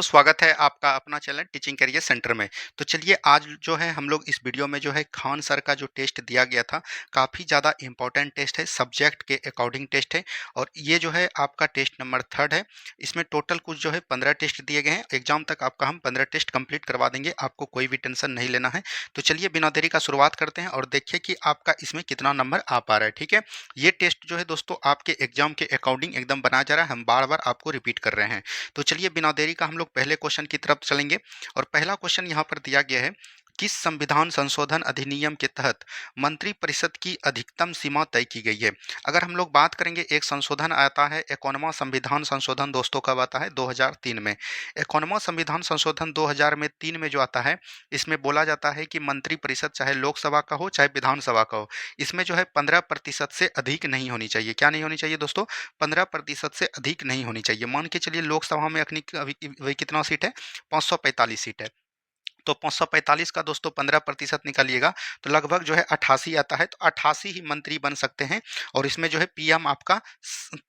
दोस्तों, स्वागत है आपका अपना चैनल टीचिंग करियर सेंटर में। तो चलिए आज जो है हम लोग इस वीडियो में जो है खान सर का जो टेस्ट दिया गया था, काफ़ी ज़्यादा इम्पोर्टेंट टेस्ट है, सब्जेक्ट के अकॉर्डिंग टेस्ट है और ये जो है आपका टेस्ट नंबर 3 है। इसमें टोटल कुछ जो है 15 टेस्ट दिए गए हैं। एग्जाम तक आपका हम 15 टेस्ट कंप्लीट करवा देंगे, आपको कोई भी टेंशन नहीं लेना है। तो चलिए बिना देरी का शुरुआत करते हैं और देखिए कि आपका इसमें कितना नंबर आ पा रहा है। ठीक है, ये टेस्ट जो है दोस्तों आपके एग्जाम के अकॉर्डिंग एकदम बनाया जा रहा है, हम बार बार आपको रिपीट कर रहे हैं। तो चलिए बिना देरी का हम लोग पहले क्वेश्चन की तरफ चलेंगे और पहला क्वेश्चन यहाँ पर दिया गया है, किस संविधान संशोधन अधिनियम के तहत मंत्रिपरिषद की अधिकतम सीमा तय की गई है। अगर हम लोग बात करेंगे, एक संशोधन आता है 51वां संविधान संशोधन दोस्तों कब आता है 2003 में। 51वां संविधान संशोधन 2003 में जो आता है, इसमें बोला जाता है कि मंत्रिपरिषद चाहे लोकसभा का हो चाहे विधानसभा का हो, इसमें जो है 15% से अधिक नहीं होनी चाहिए। क्या नहीं होनी चाहिए दोस्तों? 15% से अधिक नहीं होनी चाहिए। मान के चलिए लोकसभा में अखनी अभी वही कितना सीट है, 545 सीट है। तो 545 का दोस्तों 15% निकालिएगा तो लगभग जो है 88 आता है। तो 88 ही मंत्री बन सकते हैं और इसमें जो है पीएम आपका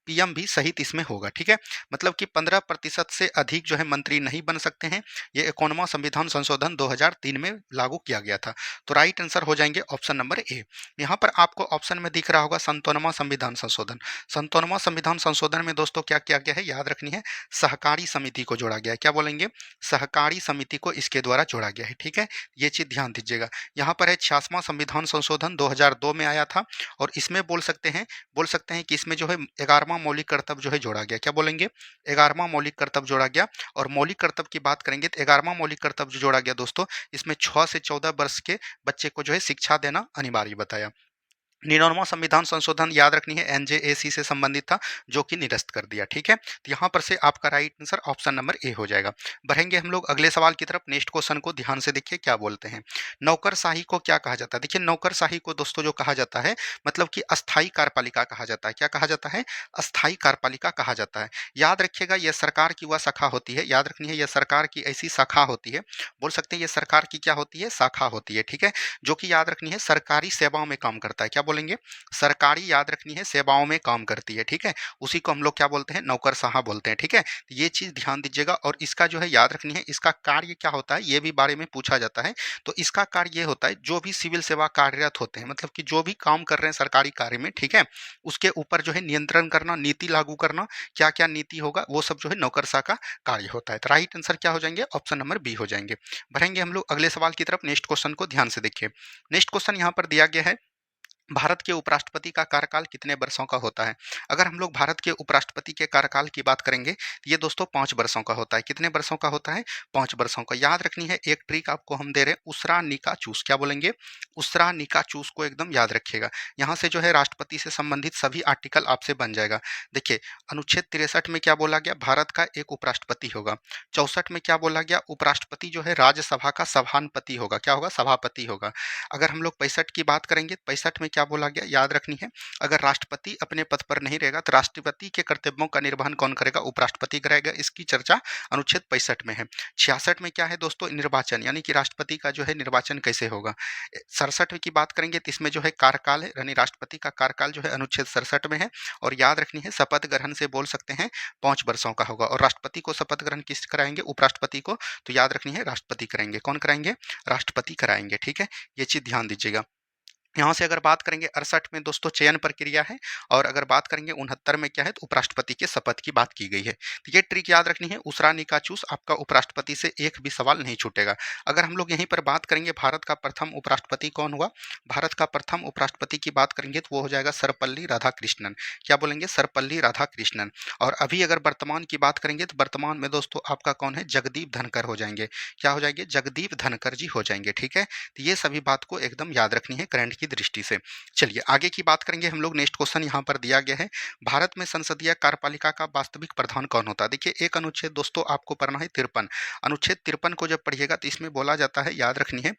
पीएम भी सहित इसमें होगा। ठीक है, मतलब कि 15% से अधिक जो है मंत्री नहीं बन सकते हैं। ये 51वां संविधान संशोधन 2003 में लागू किया गया था। तो राइट आंसर हो जाएंगे ऑप्शन नंबर ए। यहाँ पर आपको ऑप्शन में दिख रहा होगा 57वां संविधान संशोधन। 57वां संविधान संशोधन में दोस्तों क्या किया गया है, याद रखनी है, सहकारी समिति को जोड़ा गया है। क्या बोलेंगे? सहकारी समिति को इसके द्वारा जोड़ा गया है। ठीक है, ये चीज ध्यान दीजिएगा। यहाँ पर है 66वां संविधान संशोधन 2002 में आया था और इसमें बोल सकते हैं कि इसमें जो है 11वां मौलिक कर्तव्य जो है जोड़ा गया। क्या बोलेंगे? 11वां मौलिक कर्तव्य जोड़ा गया। और मौलिक कर्तव्य की बात करेंगे तो 11वां मौलिक कर्तव्य जो जोड़ा गया दोस्तों, इसमें 6 से 14 वर्ष के बच्चे को जो है शिक्षा देना अनिवार्य बताया। 99वां संविधान संशोधन याद रखनी है, एनजेएसी से संबंधित था, जो कि निरस्त कर दिया। ठीक है, तो यहाँ पर से आपका right answer option number A हो जाएगा। बढ़ेंगे हम लोग अगले सवाल की तरफ। नेक्स्ट क्वेश्चन को ध्यान से देखिए क्या बोलते हैं। नौकरशाही को क्या कहा जाता है? देखिए, नौकरशाही को दोस्तों जो कहा जाता है, मतलब कि अस्थायी कार्यपालिका कहा जाता है। क्या कहा जाता है? अस्थायी कार्यपालिका कहा जाता है। याद रखिएगा, यह सरकार की वह शाखा होती है, याद रखनी है, यह सरकार की ऐसी शाखा होती है, बोल सकते हैं ये सरकार की क्या होती है, शाखा होती है। ठीक है, जो कि याद रखनी है सरकारी सेवाओं में काम करता है। क्या बोलेंगे? सरकारी, याद रखनी है, सेवाओं में काम करती है। ठीक है, उसी को हम लोग क्या बोलते हैं, नौकरशाह बोलते हैं। ठीक है, तो ये चीज ध्यान दीजिएगा। और इसका जो है याद रखनी है, इसका कार्य क्या होता है, ये भी बारे में पूछा जाता है। तो इसका कार्य ये होता है, जो भी सिविल सेवा कार्यरत होते हैं, मतलब कि जो भी काम कर रहे हैं सरकारी कार्य में, ठीक है, उसके ऊपर जो है नियंत्रण करना, नीति लागू करना, क्या क्या नीति होगा वो सब जो है नौकरशाह का कार्य होता है। तो राइट आंसर क्या हो जाएंगे, ऑप्शन नंबर बी हो जाएंगे। बढ़ेंगे हम लोग अगले सवाल की तरफ। नेक्स्ट क्वेश्चन को ध्यान से देखिए। नेक्स्ट क्वेश्चन यहाँ पर दिया गया है, भारत के उपराष्ट्रपति का कार्यकाल कितने वर्षों का होता है? अगर हम लोग भारत के उपराष्ट्रपति के कार्यकाल की बात करेंगे, ये दोस्तों 5 वर्षों का होता है। कितने वर्षों का होता है? 5 वर्षों का। याद रखनी है, एक ट्रिक आपको हम दे रहे हैं, उसरा निका चूस। क्या बोलेंगे? उसरा निका चूस को एकदम याद रखिएगा। यहाँ से जो है राष्ट्रपति से संबंधित सभी आर्टिकल आपसे बन जाएगा। देखिए, अनुच्छेद 63 में क्या बोला गया, भारत का एक उपराष्ट्रपति होगा। 64 में क्या बोला गया, उपराष्ट्रपति जो है राज्यसभा का सभापति होगा। क्या होगा? सभापति होगा। अगर हम लोग 65 की बात करेंगे, 65 में क्या बोला गया, याद रखनी है, अगर राष्ट्रपति अपने पद पर नहीं रहेगा तो राष्ट्रपति के कर्तव्यों का निर्वहन कौन करेगा? उपराष्ट्रपति करेगा। इसकी चर्चा अनुच्छेद 65 में है। 66 में क्या है दोस्तों, निर्वाचन, यानी कि राष्ट्रपति का जो है निर्वाचन कैसे होगा। 67 की बात करेंगे तो इसमें जो है कार्यकाल है, यानी राष्ट्रपति का कार्यकाल जो है अनुच्छेद 67 में है। और याद रखनी है, शपथ ग्रहण से बोल सकते हैं 5 वर्षों का होगा। और राष्ट्रपति को शपथ ग्रहण किस कराएंगे? उपराष्ट्रपति को। तो याद रखनी है, राष्ट्रपति कराएंगे। कौन कराएंगे? राष्ट्रपति कराएंगे। ठीक है, ये चीज ध्यान दीजिएगा। यहाँ से अगर बात करेंगे 68 में दोस्तों चयन प्रक्रिया है। और अगर बात करेंगे 69 में क्या है, तो उपराष्ट्रपति के शपथ की बात की गई है। तो ये ट्रिक याद रखनी है, उसरा निका चूस, आपका उपराष्ट्रपति से एक भी सवाल नहीं छूटेगा। अगर हम लोग यहीं पर बात करेंगे भारत का प्रथम उपराष्ट्रपति कौन हुआ, भारत का प्रथम उपराष्ट्रपति की बात करेंगे तो वो हो जाएगा सर्वपल्ली राधाकृष्णन। क्या बोलेंगे? सर्वपल्ली राधाकृष्णन। और अभी अगर वर्तमान की बात करेंगे तो वर्तमान में दोस्तों आपका कौन है, जगदीप धनखड़ हो जाएंगे। क्या हो जाएंगे? जगदीप धनखड़ जी हो जाएंगे। ठीक है, तो ये सभी बात को एकदम याद रखनी है करंट की दृष्टि से। चलिए आगे की बात करेंगे हम लोग। नेक्स्ट क्वेश्चन यहाँ पर दिया गया है, भारत में संसदीय कार्यपालिका का वास्तविक प्रधान कौन होता है? देखिए, एक अनुच्छेद दोस्तों आपको पढ़ना है 53। अनुच्छेद 53 को जब पढ़िएगा तो इसमें बोला जाता है, याद रखनी है,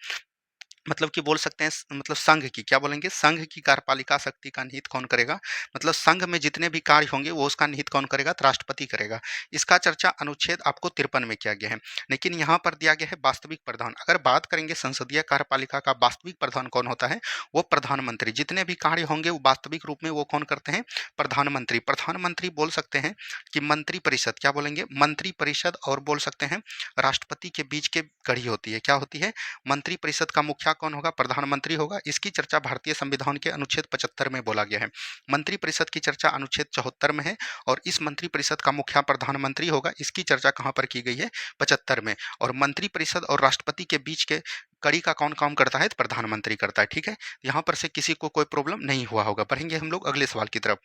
मतलब कि बोल सकते हैं मतलब संघ की, क्या बोलेंगे, संघ की कार्यपालिका शक्ति का निहित कौन करेगा, मतलब संघ में जितने भी कार्य होंगे वो उसका निहित कौन करेगा, तो राष्ट्रपति करेगा। इसका चर्चा अनुच्छेद आपको 53 में किया गया है। लेकिन यहाँ पर दिया गया है वास्तविक प्रधान। अगर बात करेंगे संसदीय कार्यपालिका का वास्तविक प्रधान कौन होता है, वो प्रधानमंत्री। जितने भी कार्य होंगे वो वास्तविक रूप में वो कौन करते हैं, प्रधानमंत्री। प्रधानमंत्री बोल सकते हैं कि मंत्री परिषद, क्या बोलेंगे, मंत्री परिषद, और बोल सकते हैं राष्ट्रपति के बीच के कड़ी होती है, क्या होती है, मंत्री परिषद का मुखिया कौन होगा, प्रधानमंत्री होगा। इसकी चर्चा भारतीय संविधान के अनुच्छेद 75 में बोला गया है। मंत्री परिषद की चर्चा अनुच्छेद 74 में है, और इस मंत्री परिषद का मुखिया प्रधानमंत्री होगा। इसकी चर्चा कहाँ पर की गई है, 75 में। और मंत्री परिषद और राष्ट्रपति के बीच के कड़ी का कौन काम करता है, तो प्रधानमंत्री करता है। ठीक है, यहाँ पर से किसी को कोई प्रॉब्लम नहीं हुआ होगा। बढ़ेंगे हम लोग अगले सवाल की तरफ।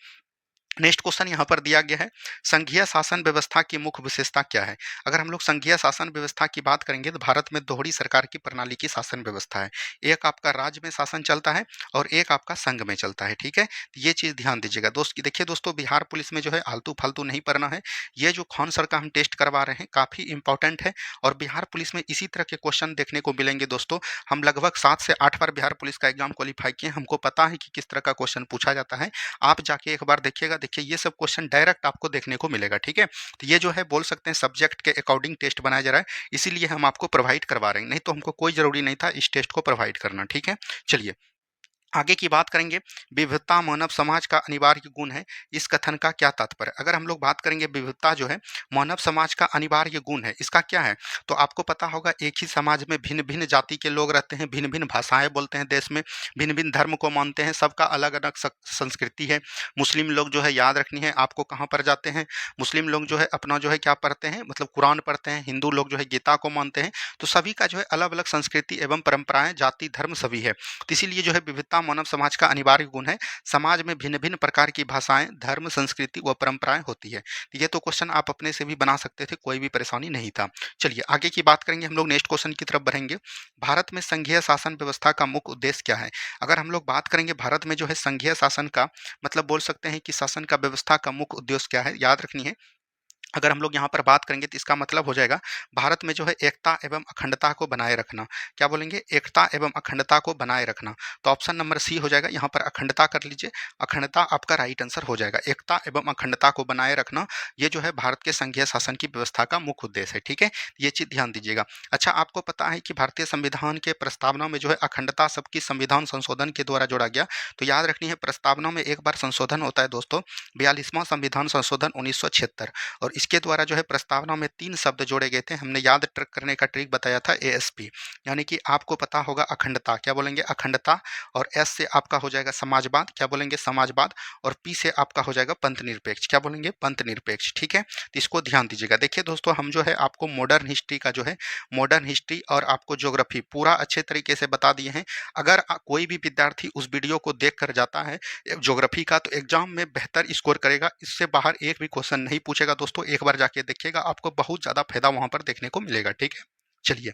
नेक्स्ट क्वेश्चन यहाँ पर दिया गया है, संघीय शासन व्यवस्था की मुख्य विशेषता क्या है। अगर हम लोग संघीय शासन व्यवस्था की बात करेंगे तो भारत में दोहरी सरकार की प्रणाली की शासन व्यवस्था है। एक आपका राज्य में शासन चलता है और एक आपका संघ में चलता है। ठीक है, तो ये चीज़ ध्यान दीजिएगा दोस्त। देखिए दोस्तों, बिहार पुलिस में जो है आलतू फालतू नहीं पढ़ना है। ये जो खान सर का हम टेस्ट करवा रहे हैं काफ़ी इंपॉर्टेंट है, और बिहार पुलिस में इसी तरह के क्वेश्चन देखने को मिलेंगे दोस्तों। हम लगभग 7 से 8 बार बिहार पुलिस का एग्जाम क्वालिफाई किए, हमको पता है कि किस तरह का क्वेश्चन पूछा जाता है। आप जाके एक बार देखिएगा, देखिए ये सब क्वेश्चन डायरेक्ट आपको देखने को मिलेगा। ठीक है, तो ये जो है बोल सकते हैं सब्जेक्ट के अकॉर्डिंग टेस्ट बनाया जा रहा है, इसीलिए हम आपको प्रोवाइड करवा रहे हैं, नहीं तो हमको कोई जरूरी नहीं था इस टेस्ट को प्रोवाइड करना। ठीक है, चलिए आगे की बात करेंगे। विविधता मानव समाज का अनिवार्य गुण है, इस कथन का क्या तात्पर्य। अगर हम लोग बात करेंगे विविधता जो है मानव समाज का अनिवार्य गुण है, इसका क्या है, तो आपको पता होगा एक ही समाज में भिन्न भिन्न जाति के लोग रहते हैं, भिन्न भिन्न भाषाएं बोलते हैं, देश में भिन्न भिन्न धर्म को मानते हैं, सबका अलग अलग संस्कृति है। मुस्लिम लोग जो है, याद रखनी है आपको, कहाँ पर जाते हैं, मुस्लिम लोग जो है अपना जो है क्या पढ़ते हैं, मतलब कुरान पढ़ते हैं। हिंदू लोग जो है गीता को मानते हैं। तो सभी का जो है अलग अलग संस्कृति एवं परंपराएं, जाति धर्म सभी है। तो इसीलिए जो है विविधता मानव समाज का अनिवार्य गुण है। समाज में भिन्न भिन्न प्रकार की भाषाएं, धर्म, संस्कृति व परंपराएं होती है। तो ये तो क्वेश्चन आप अपने से भी बना सकते थे, कोई भी परेशानी नहीं था। चलिए आगे की बात करेंगे, हम लोग नेक्स्ट क्वेश्चन की तरफ बढ़ेंगे। भारत में संघीय शासन व्यवस्था का मुख्य उद्देश्य क्या है। अगर हम लोग बात करेंगे भारत में जो है संघीय शासन का, मतलब बोल सकते हैं कि शासन का व्यवस्था का मुख्य उद्देश्य क्या है, याद रखनी है। अगर हम लोग यहाँ पर बात करेंगे तो इसका मतलब हो जाएगा भारत में जो है एकता एवं अखंडता को बनाए रखना। क्या बोलेंगे, एकता एवं अखंडता को बनाए रखना। तो ऑप्शन नंबर सी हो जाएगा, यहाँ पर अखंडता कर लीजिए, अखंडता आपका राइट आंसर हो जाएगा। एकता एवं अखंडता को बनाए रखना, ये जो है भारत के संघीय शासन की व्यवस्था का मुख्य उद्देश्य है। ठीक है, ये चीज़ ध्यान दीजिएगा। अच्छा, आपको पता है कि भारतीय संविधान के प्रस्तावना में जो है अखंडता सबकी संविधान संशोधन के द्वारा जोड़ा गया। तो याद रखनी है, प्रस्तावना में एक बार संशोधन होता है दोस्तों, 42वां संविधान संशोधन 1976, और इसके द्वारा जो है प्रस्तावना में 3 शब्द जोड़े गए थे। हमने याद ट्रिक करने का ट्रिक बताया था, एएसपी, यानी कि आपको पता होगा अखंडता, क्या बोलेंगे, अखंडता, और एस से आपका हो जाएगा समाजवाद, क्या बोलेंगे, समाजवाद, और पी से आपका हो जाएगा पंथ निरपेक्ष, क्या बोलेंगे, पंथ निरपेक्ष। ठीक है, तो इसको ध्यान दीजिएगा। देखिए दोस्तों, हम जो है आपको मॉडर्न हिस्ट्री का जो है, मॉडर्न हिस्ट्री और आपको ज्योग्राफी पूरा अच्छे तरीके से बता दिए हैं। अगर कोई भी विद्यार्थी उस वीडियो को देख कर जाता है ज्योग्राफी का, तो एग्जाम में बेहतर स्कोर करेगा। इससे बाहर एक भी क्वेश्चन नहीं पूछेगा दोस्तों, एक बार जाके देखिएगा, आपको बहुत ज़्यादा फायदा वहाँ पर देखने को मिलेगा। ठीक है, चलिए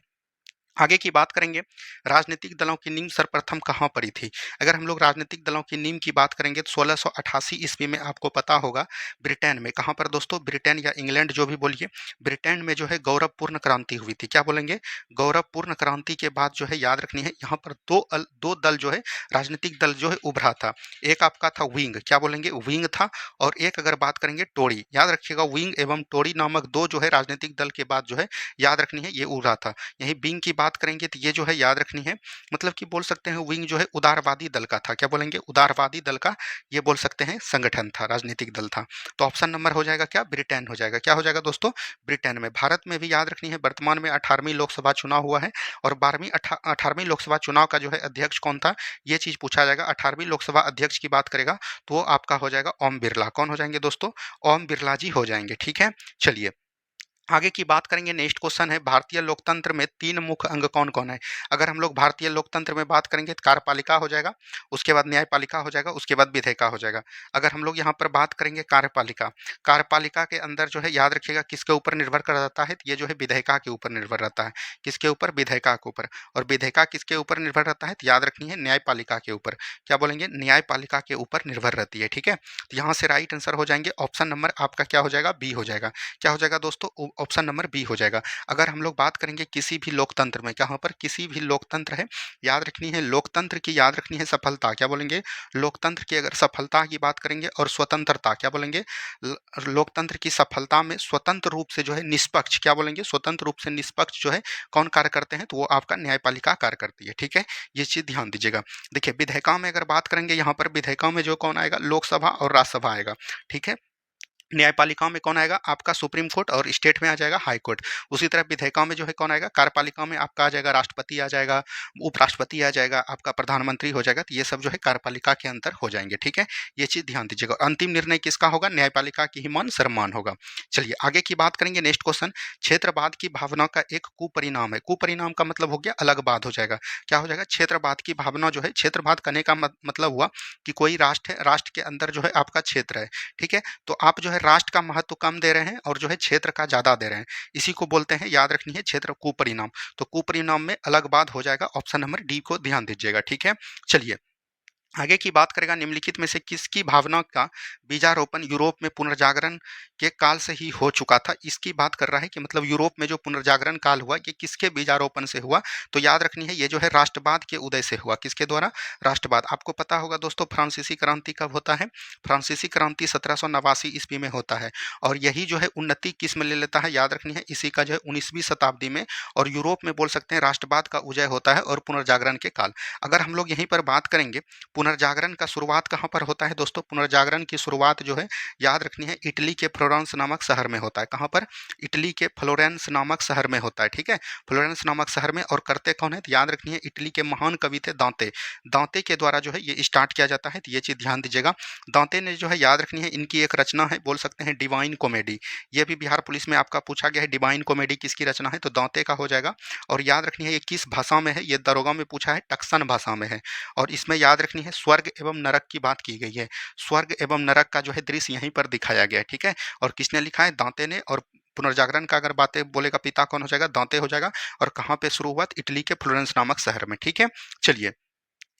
आगे की बात करेंगे। राजनीतिक दलों की नींव सर्वप्रथम कहाँ पड़ी थी। अगर हम लोग राजनीतिक दलों की नींव की बात करेंगे तो 1688 ईस्वी में, आपको पता होगा, ब्रिटेन में। कहाँ पर दोस्तों, ब्रिटेन या इंग्लैंड जो भी बोलिए, ब्रिटेन में जो है गौरवपूर्ण क्रांति हुई थी। क्या बोलेंगे, गौरवपूर्ण क्रांति के बाद जो है याद रखनी है, यहाँ पर दो दल जो है, राजनीतिक दल जो है उभरा था। एक आपका था विंग, क्या बोलेंगे, विंग था, और एक अगर बात करेंगे टोरी। याद रखिएगा, विंग एवं टोरी नामक दो जो है राजनीतिक दल के बाद जो है याद रखनी है, ये उभरा था। यही विंग की बात करेंगे तो ये जो है याद रखनी है, मतलब कि बोल सकते हैं विंग जो है उदारवादी दल का था। क्या बोलेंगे, उदारवादी दल का, ये बोल सकते हैं संगठन था, राजनीतिक दल था। तो ऑप्शन नंबर हो जाएगा क्या, ब्रिटेन हो जाएगा। क्या हो जाएगा दोस्तों, ब्रिटेन में। भारत में भी याद रखनी है, वर्तमान में 18वीं लोकसभा चुनाव हुआ है, और 18वीं लोकसभा चुनाव का जो है अध्यक्ष कौन था, ये चीज पूछा जाएगा। 18वीं लोकसभा अध्यक्ष की बात करेगा तो वो आपका हो जाएगा ओम बिरला। कौन हो जाएंगे दोस्तों, ओम बिरला जी हो जाएंगे। ठीक है, चलिए आगे की बात करेंगे। नेक्स्ट क्वेश्चन है, भारतीय लोकतंत्र में 3 मुख्य अंग कौन कौन है। अगर हम लोग भारतीय लोकतंत्र में बात करेंगे तो कार्यपालिका हो जाएगा, उसके बाद न्यायपालिका हो जाएगा, उसके बाद विधायिका हो जाएगा। अगर हम लोग यहाँ पर बात करेंगे कार्यपालिका, कार्यपालिका के अंदर जो है याद रखिएगा किसके ऊपर निर्भर कर रहता है, तो ये जो है विधायिका के ऊपर निर्भर रहता है। किसके ऊपर, विधायिका के ऊपर। और विधायिका किसके ऊपर निर्भर रहता है, तो याद रखनी है न्यायपालिका के ऊपर। क्या बोलेंगे, न्यायपालिका के ऊपर निर्भर रहती है। ठीक है, तो यहाँ से राइट आंसर हो जाएंगे, ऑप्शन नंबर आपका क्या हो जाएगा, बी हो जाएगा। क्या हो जाएगा दोस्तों, ऑप्शन नंबर बी हो जाएगा। अगर हम लोग बात करेंगे किसी भी लोकतंत्र में, यहाँ पर किसी भी लोकतंत्र है, याद रखनी है लोकतंत्र की, याद रखनी है सफलता, क्या बोलेंगे, लोकतंत्र की अगर सफलता की बात करेंगे और स्वतंत्रता, क्या बोलेंगे, लोकतंत्र की सफलता में स्वतंत्र रूप से जो है निष्पक्ष, क्या बोलेंगे, स्वतंत्र रूप से निष्पक्ष जो है कौन कार्य करते हैं, तो वो आपका न्यायपालिका कार्य करती है। ठीक है, ये चीज ध्यान दीजिएगा। देखिए विधायिका में अगर बात करेंगे, यहाँ पर विधायिका में जो कौन आएगा, लोकसभा और राज्यसभा आएगा। ठीक है, न्यायपालिका में कौन आएगा, आपका सुप्रीम कोर्ट, और स्टेट में आ जाएगा हाई कोर्ट। उसी तरह विधायिका में जो है कौन आएगा, कार्यपालिका में आपका आ जाएगा राष्ट्रपति आ जाएगा, उपराष्ट्रपति आ जाएगा, आपका प्रधानमंत्री हो जाएगा। तो ये सब जो है कार्यपालिका के अंतर हो जाएंगे। ठीक है, ये चीज ध्यान दीजिएगा। अंतिम निर्णय किसका होगा, न्यायपालिका की ही मान सम्मान होगा। चलिए आगे की बात करेंगे। नेक्स्ट क्वेश्चन, क्षेत्रवाद की भावना का एक कुपरिणाम है। कुपरिणाम का मतलब हो गया अलग बात हो जाएगा। क्या हो जाएगा, क्षेत्रवाद की भावना जो है, क्षेत्रवाद करने का मतलब हुआ कि कोई राष्ट्र है, राष्ट्र के अंदर जो है आपका क्षेत्र है। ठीक है, तो आप जो है राष्ट्र का महत्व कम दे रहे हैं और जो है क्षेत्र का ज्यादा दे रहे हैं, इसी को बोलते हैं, याद रखनी है, क्षेत्र कुपरिणाम। तो कुपरिणाम में अलग बात हो जाएगा, ऑप्शन नंबर डी को ध्यान दीजिएगा। ठीक है, चलिए आगे की बात करेगा, निम्नलिखित में से किसकी भावना का बीजारोपण यूरोप में पुनर्जागरण के काल से ही हो चुका था। इसकी बात कर रहा है कि मतलब यूरोप में जो पुनर्जागरण काल हुआ ये किसके बीजारोपण से हुआ, तो याद रखनी है ये जो है राष्ट्रवाद के उदय से हुआ। किसके द्वारा, राष्ट्रवाद। आपको पता होगा दोस्तों फ्रांसीसी क्रांति कब होता है, फ्रांसीसी क्रांति 1789 ईस्वी में होता है, और यही जो है उन्नति किस में ले लेता है, याद रखनी है इसी का जो है 19वीं शताब्दी में, और यूरोप में बोल सकते हैं राष्ट्रवाद का उदय होता है और पुनर्जागरण के काल। अगर हम लोग यहीं पर बात करेंगे पुनर्जागरण का शुरुआत कहाँ पर होता है दोस्तों, पुनर्जागरण की शुरुआत जो है याद रखनी है इटली के फ्लोरेंस नामक शहर में होता है। कहाँ पर, इटली के फ्लोरेंस नामक शहर में होता है। ठीक है, फ्लोरेंस नामक शहर में, और करते कौन है, तो याद रखनी है इटली के महान कवि थे दांते, दांते के द्वारा जो है ये स्टार्ट किया जाता है। तो ये चीज ध्यान दीजिएगा। दांते ने जो है याद रखनी है इनकी एक रचना है, बोल सकते हैं डिवाइन कॉमेडी। ये भी बिहार पुलिस में आपका पूछा गया है, डिवाइन कॉमेडी किसकी रचना है, तो दांते का हो जाएगा। और याद रखनी है ये किस भाषा में है, ये दरोगा में पूछा है, टक्सन भाषा में है। और इसमें याद रखनी है स्वर्ग एवं नरक की बात की गई है, स्वर्ग एवं नरक का जो है दृश्य यहीं पर दिखाया गया है। ठीक है, और किसने लिखा है, दांते ने। और पुनर्जागरण का अगर बातें बोलेगा पिता कौन हो जाएगा, दांते हो जाएगा। और कहाँ पे शुरू हुआ, इटली के फ्लोरेंस नामक शहर में। ठीक है, चलिए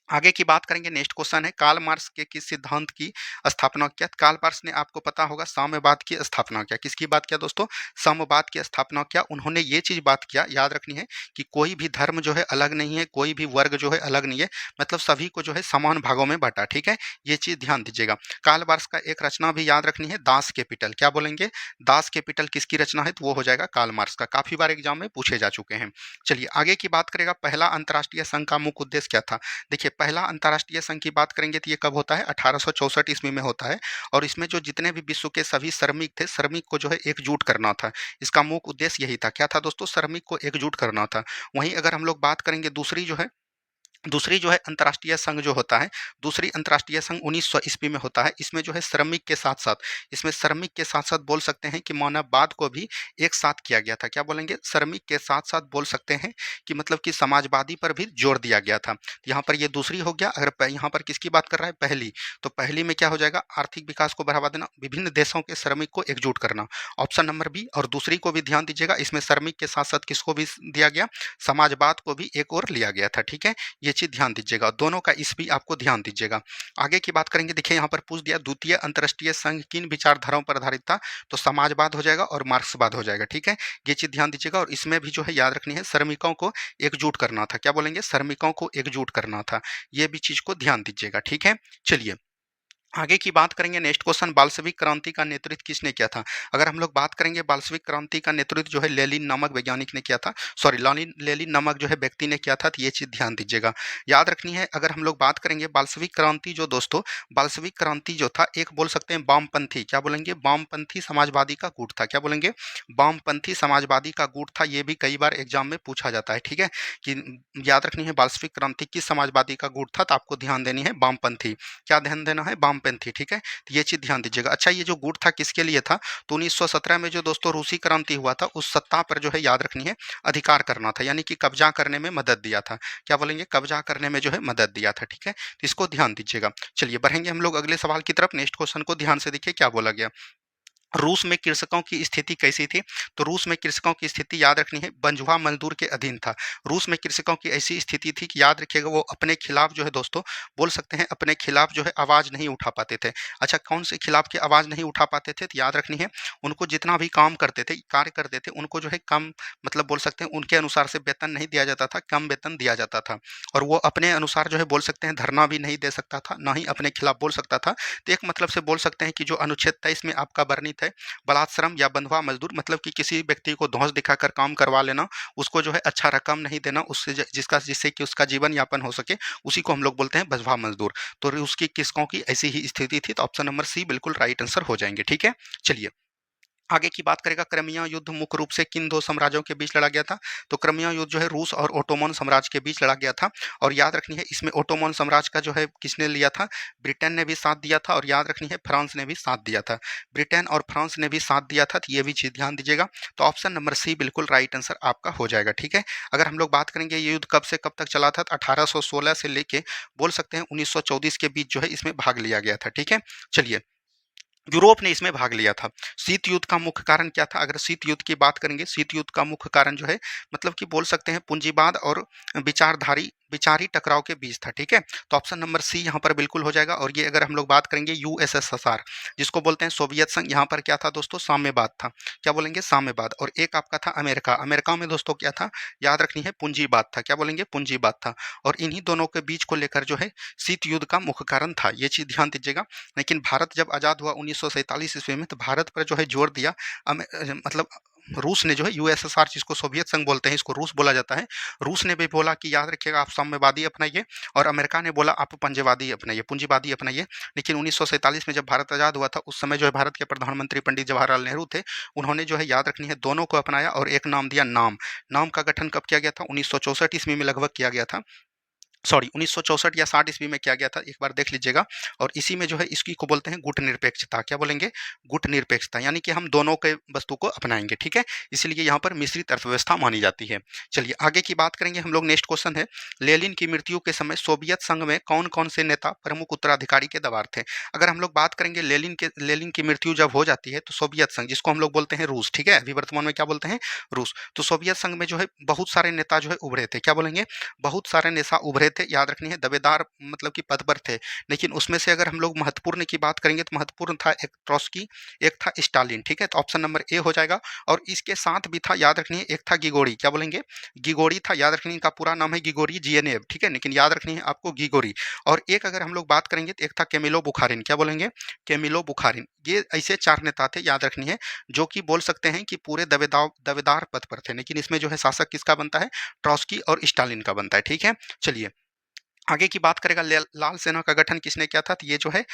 आगे की बात करेंगे। नेक्स्ट क्वेश्चन है, कार्ल मार्क्स के किस सिद्धांत की स्थापना किया। कार्ल मार्क्स ने आपको पता होगा साम्यवाद की स्थापना किया। किसकी बात किया दोस्तों, साम्यवाद की स्थापना किया। उन्होंने ये चीज बात किया, याद रखनी है कि कोई भी धर्म जो है अलग नहीं है, कोई भी वर्ग जो है अलग नहीं है, मतलब सभी को जो है समान भागों में बांटा। ठीक है, ये चीज ध्यान दीजिएगा। कार्ल मार्क्स का एक रचना भी याद रखनी है, दास कैपिटल। क्या बोलेंगे, दास कैपिटल किसकी रचना है, तो वो हो जाएगा कार्ल मार्क्स का। काफी बार एग्जाम में पूछे जा चुके हैं। चलिए आगे की बात करेगा, पहला अंतर्राष्ट्रीय संघ का मुख्य उद्देश्य क्या था। देखिए पहला अंतर्राष्ट्रीय संघ की बात करेंगे तो ये कब होता है, 1864 ईस्वी में होता है। और इसमें जो जितने भी विश्व के सभी श्रमिक थे, श्रमिक को जो है एकजुट करना था। इसका मुख्य उद्देश्य यही था। क्या था दोस्तों, श्रमिक को एकजुट करना था। वहीं अगर हम लोग बात करेंगे दूसरी जो है अंतर्राष्ट्रीय संघ जो होता है, दूसरी अंतर्राष्ट्रीय संघ 1900 ईस्वी में होता है। इसमें जो है श्रमिक के साथ साथ, इसमें श्रमिक के साथ साथ बोल सकते हैं कि मानववाद को भी एक साथ किया गया था। क्या बोलेंगे, श्रमिक के साथ साथ बोल सकते हैं कि मतलब कि समाजवादी पर भी जोर दिया गया था। तो यहाँ पर ये दूसरी हो गया। अगर यहाँ पर किसकी बात कर रहा है, पहली, तो पहली में क्या हो जाएगा, आर्थिक विकास को बढ़ावा देना, विभिन्न देशों के श्रमिक को एकजुट करना, ऑप्शन नंबर बी। और दूसरी को भी ध्यान दीजिएगा, इसमें श्रमिक के साथ साथ किसको भी दिया गया, समाजवाद को भी एक और लिया गया था। ठीक है, ये चीज ध्यान दीजिएगा, दोनों का इस भी आपको ध्यान दीजिएगा। आगे की बात करेंगे। देखिए यहाँ पर पूछ दिया, द्वितीय अंतर्राष्ट्रीय संघ किन विचारधाराओं पर आधारित था, तो समाजवाद हो जाएगा और मार्क्सवाद हो जाएगा। ठीक है, ये चीज ध्यान दीजिएगा। और इसमें भी जो है याद रखनी है श्रमिकों को एकजुट करना था। क्या बोलेंगे, श्रमिकों को एकजुट करना था। ये भी चीज को ध्यान दीजिएगा। ठीक है, चलिए आगे की बात करेंगे। नेक्स्ट क्वेश्चन, बाल्शविक क्रांति का नेतृत्व किसने किया था। अगर हम लोग बात करेंगे बाल्शविक क्रांति का नेतृत्व जो है लेनिन नामक वैज्ञानिक ने किया था, सॉरी लेनिन नामक जो है व्यक्ति ने किया था। तो ये चीज ध्यान दीजिएगा, याद रखनी है। अगर हम लोग बात करेंगे बाल्शविक क्रांति जो दोस्तों, बाल्शविक क्रांति जो था एक बोल सकते हैं वामपंथी, क्या बोलेंगे, वामपंथी समाजवादी का गुट था। क्या बोलेंगे, वामपंथी समाजवादी का गुट था। ये भी कई बार एग्जाम में पूछा जाता है। ठीक है, कि याद रखनी है बाल्शविक क्रांति किस समाजवादी का गुट था, तो आपको ध्यान देनी है वामपंथी। क्या ध्यान देना है, वामपंथी। ठीक है, तो ये चीज ध्यान दीजिएगा। अच्छा, ये जो गुट था किसके लिए था, तो 1917 में जो दोस्तों रूसी क्रांति हुआ था, उस सत्ता पर जो है याद रखनी है अधिकार करना था, यानी कि कब्जा करने में मदद दिया था। क्या बोलेंगे, कब्जा करने में जो है मदद दिया था। ठीक है, तो इसको ध्यान दीजिएगा। चलिए बढ़ेंगे हम लोग अगले सवाल की तरफ। नेक्स्ट क्वेश्चन को ध्यान से देखिए क्या बोला गया। रूस में कृषकों की स्थिति कैसी थी? तो रूस में कृषकों की स्थिति याद रखनी है, बंधुआ मज़दूर के अधीन था। रूस में कृषकों की ऐसी स्थिति थी कि याद रखिएगा वो अपने खिलाफ जो है दोस्तों, बोल सकते हैं अपने खिलाफ जो है आवाज़ नहीं उठा पाते थे। अच्छा, कौन से खिलाफ की आवाज़ नहीं उठा पाते थे? तो याद रखनी है, उनको जितना भी काम करते थे, कार्य करते थे, उनको जो है कम, मतलब बोल सकते हैं उनके अनुसार से वेतन नहीं दिया जाता था, कम वेतन दिया जाता था। और वो अपने अनुसार जो है बोल सकते हैं धरना भी नहीं दे सकता था, ना ही अपने खिलाफ बोल सकता था। तो एक मतलब से बोल सकते हैं कि जो अनुच्छेद 23 में आपका वर्णित है, बलात्श्रम या बंधुआ मजदूर, मतलब कि किसी व्यक्ति को धौंस दिखाकर काम करवा लेना, उसको जो है अच्छा रकम नहीं देना, उससे जिससे कि उसका जीवन यापन हो सके, उसी को हम लोग बोलते हैं बंधुआ मजदूर। तो उसकी किसकों की ऐसी ही स्थिति थी, तो ऑप्शन नंबर सी बिल्कुल राइट आंसर हो जाएंगे। ठीक है, चलिए आगे की बात करेगा। क्रिमिया युद्ध मुख्य रूप से किन दो साम्राज्यों के बीच लड़ा गया था? तो क्रिमिया युद्ध जो है रूस और ओटोमन साम्राज्य के बीच लड़ा गया था। और याद रखनी है इसमें ओटोमन साम्राज्य का जो है किसने लिया था? ब्रिटेन ने भी साथ दिया था, और याद रखनी है फ्रांस ने भी साथ दिया था। ब्रिटेन और फ्रांस ने भी साथ दिया था, तो ये भी चीज़ ध्यान दीजिएगा। तो ऑप्शन नंबर सी बिल्कुल राइट आंसर आपका हो जाएगा। ठीक है, अगर हम लोग बात करेंगे ये युद्ध कब से कब तक चला था, तो 1816 से लेके बोल सकते हैं 1934 के बीच जो है इसमें भाग लिया गया था। ठीक है, चलिए यूरोप ने इसमें भाग लिया था। शीत युद्ध का मुख्य कारण क्या था? अगर शीत युद्ध की बात करेंगे, शीत युद्ध का मुख्य कारण जो है मतलब कि बोल सकते हैं पूंजीवाद और विचारी टकराव के बीच था। ठीक है, तो ऑप्शन नंबर सी यहाँ पर बिल्कुल हो जाएगा। और ये अगर हम लोग बात करेंगे यूएसएसआर, जिसको बोलते हैं सोवियत संघ, यहाँ पर क्या था दोस्तों? साम्यवाद था। क्या बोलेंगे? साम्यवाद। और एक आपका था अमेरिका, अमेरिका में दोस्तों क्या था? याद रखनी है पूंजीवाद था। क्या बोलेंगे? पूंजीवाद था। और इन्हीं दोनों के बीच को लेकर जो है शीत युद्ध का मुख्य कारण था, ये चीज़ ध्यान दीजिएगा। लेकिन भारत जब आज़ाद हुआ 1947 ईस्वी में, तो भारत पर जो है जोर दिया मतलब रूस ने जो है यूएसएसआर, जिसको सोवियत संघ बोलते हैं, इसको रूस बोला जाता है। रूस ने भी बोला कि याद रखिएगा आप साम्यवादी अपनाइए, और अमेरिका ने बोला आप पंजवादी अपनाइए, पूंजीवादी अपनाइए। लेकिन 1947 में जब भारत आज़ाद हुआ था, उस समय जो है भारत के प्रधानमंत्री पंडित जवाहरलाल नेहरू थे, उन्होंने जो है याद रखनी है दोनों को अपनाया, और एक नाम दिया नाम। नाम का गठन कब किया गया था? 1964 ईस्वी में लगभग किया गया था। सॉरी 1964 या 60 ईस्वी में किया गया था, एक बार देख लीजिएगा। और इसी में जो है इसकी को बोलते हैं गुट निरपेक्षता। क्या बोलेंगे? गुट निरपेक्षता, यानी कि हम दोनों के वस्तु को अपनाएंगे। ठीक है, इसलिए यहाँ पर मिश्रित अर्थव्यवस्था मानी जाती है। चलिए आगे की बात करेंगे हम लोग। नेक्स्ट क्वेश्चन है, लेनिन की मृत्यु के समय सोवियत संघ में कौन कौन से नेता प्रमुख उत्तराधिकारी के दबार थे? अगर हम लोग बात करेंगे लेनिन की मृत्यु जब हो जाती है, तो सोवियत संघ, जिसको हम लोग बोलते हैं रूस, ठीक है, अभी वर्तमान में क्या बोलते हैं? रूस। तो सोवियत संघ में जो है बहुत सारे नेता जो है उभरे थे। क्या बोलेंगे? बहुत सारे नेता उभरे थे, याद रखनी है दबेदार मतलब कि पद पर थे। लेकिन उसमें से अगर हम लोग महत्वपूर्ण की बात करेंगे, तो महत्वपूर्ण था एक ट्रॉट्स्की, एक था स्टालिन। ठीक है, तो ऑप्शन नंबर ए हो जाएगा। और इसके साथ भी था, याद रखनी है, एक था गिगोरी। क्या बोलेंगे? गिगोरी था, याद रखनी है, इनका पूरा नाम है गिगोरी जीएनएव। ठीक है, लेकिन याद रखनी है आपको गिगोरी। और एक अगर हम लोग बात करेंगे, तो एक था केमिलो बुखारिन। क्या बोलेंगे? केमिलो बुखारिन। ये ऐसे चार नेता थे, याद रखनी है, जो कि बोल सकते हैं कि पूरे दबेदार पद पर थे। लेकिन इसमें जो है शासक किसका बनता है? ट्रॉट्स्की और स्टालिन का बनता है। ठीक है, चलिए आगे की बात करेगा। लाल सेना का गठन किसने किया था? तो ये जो है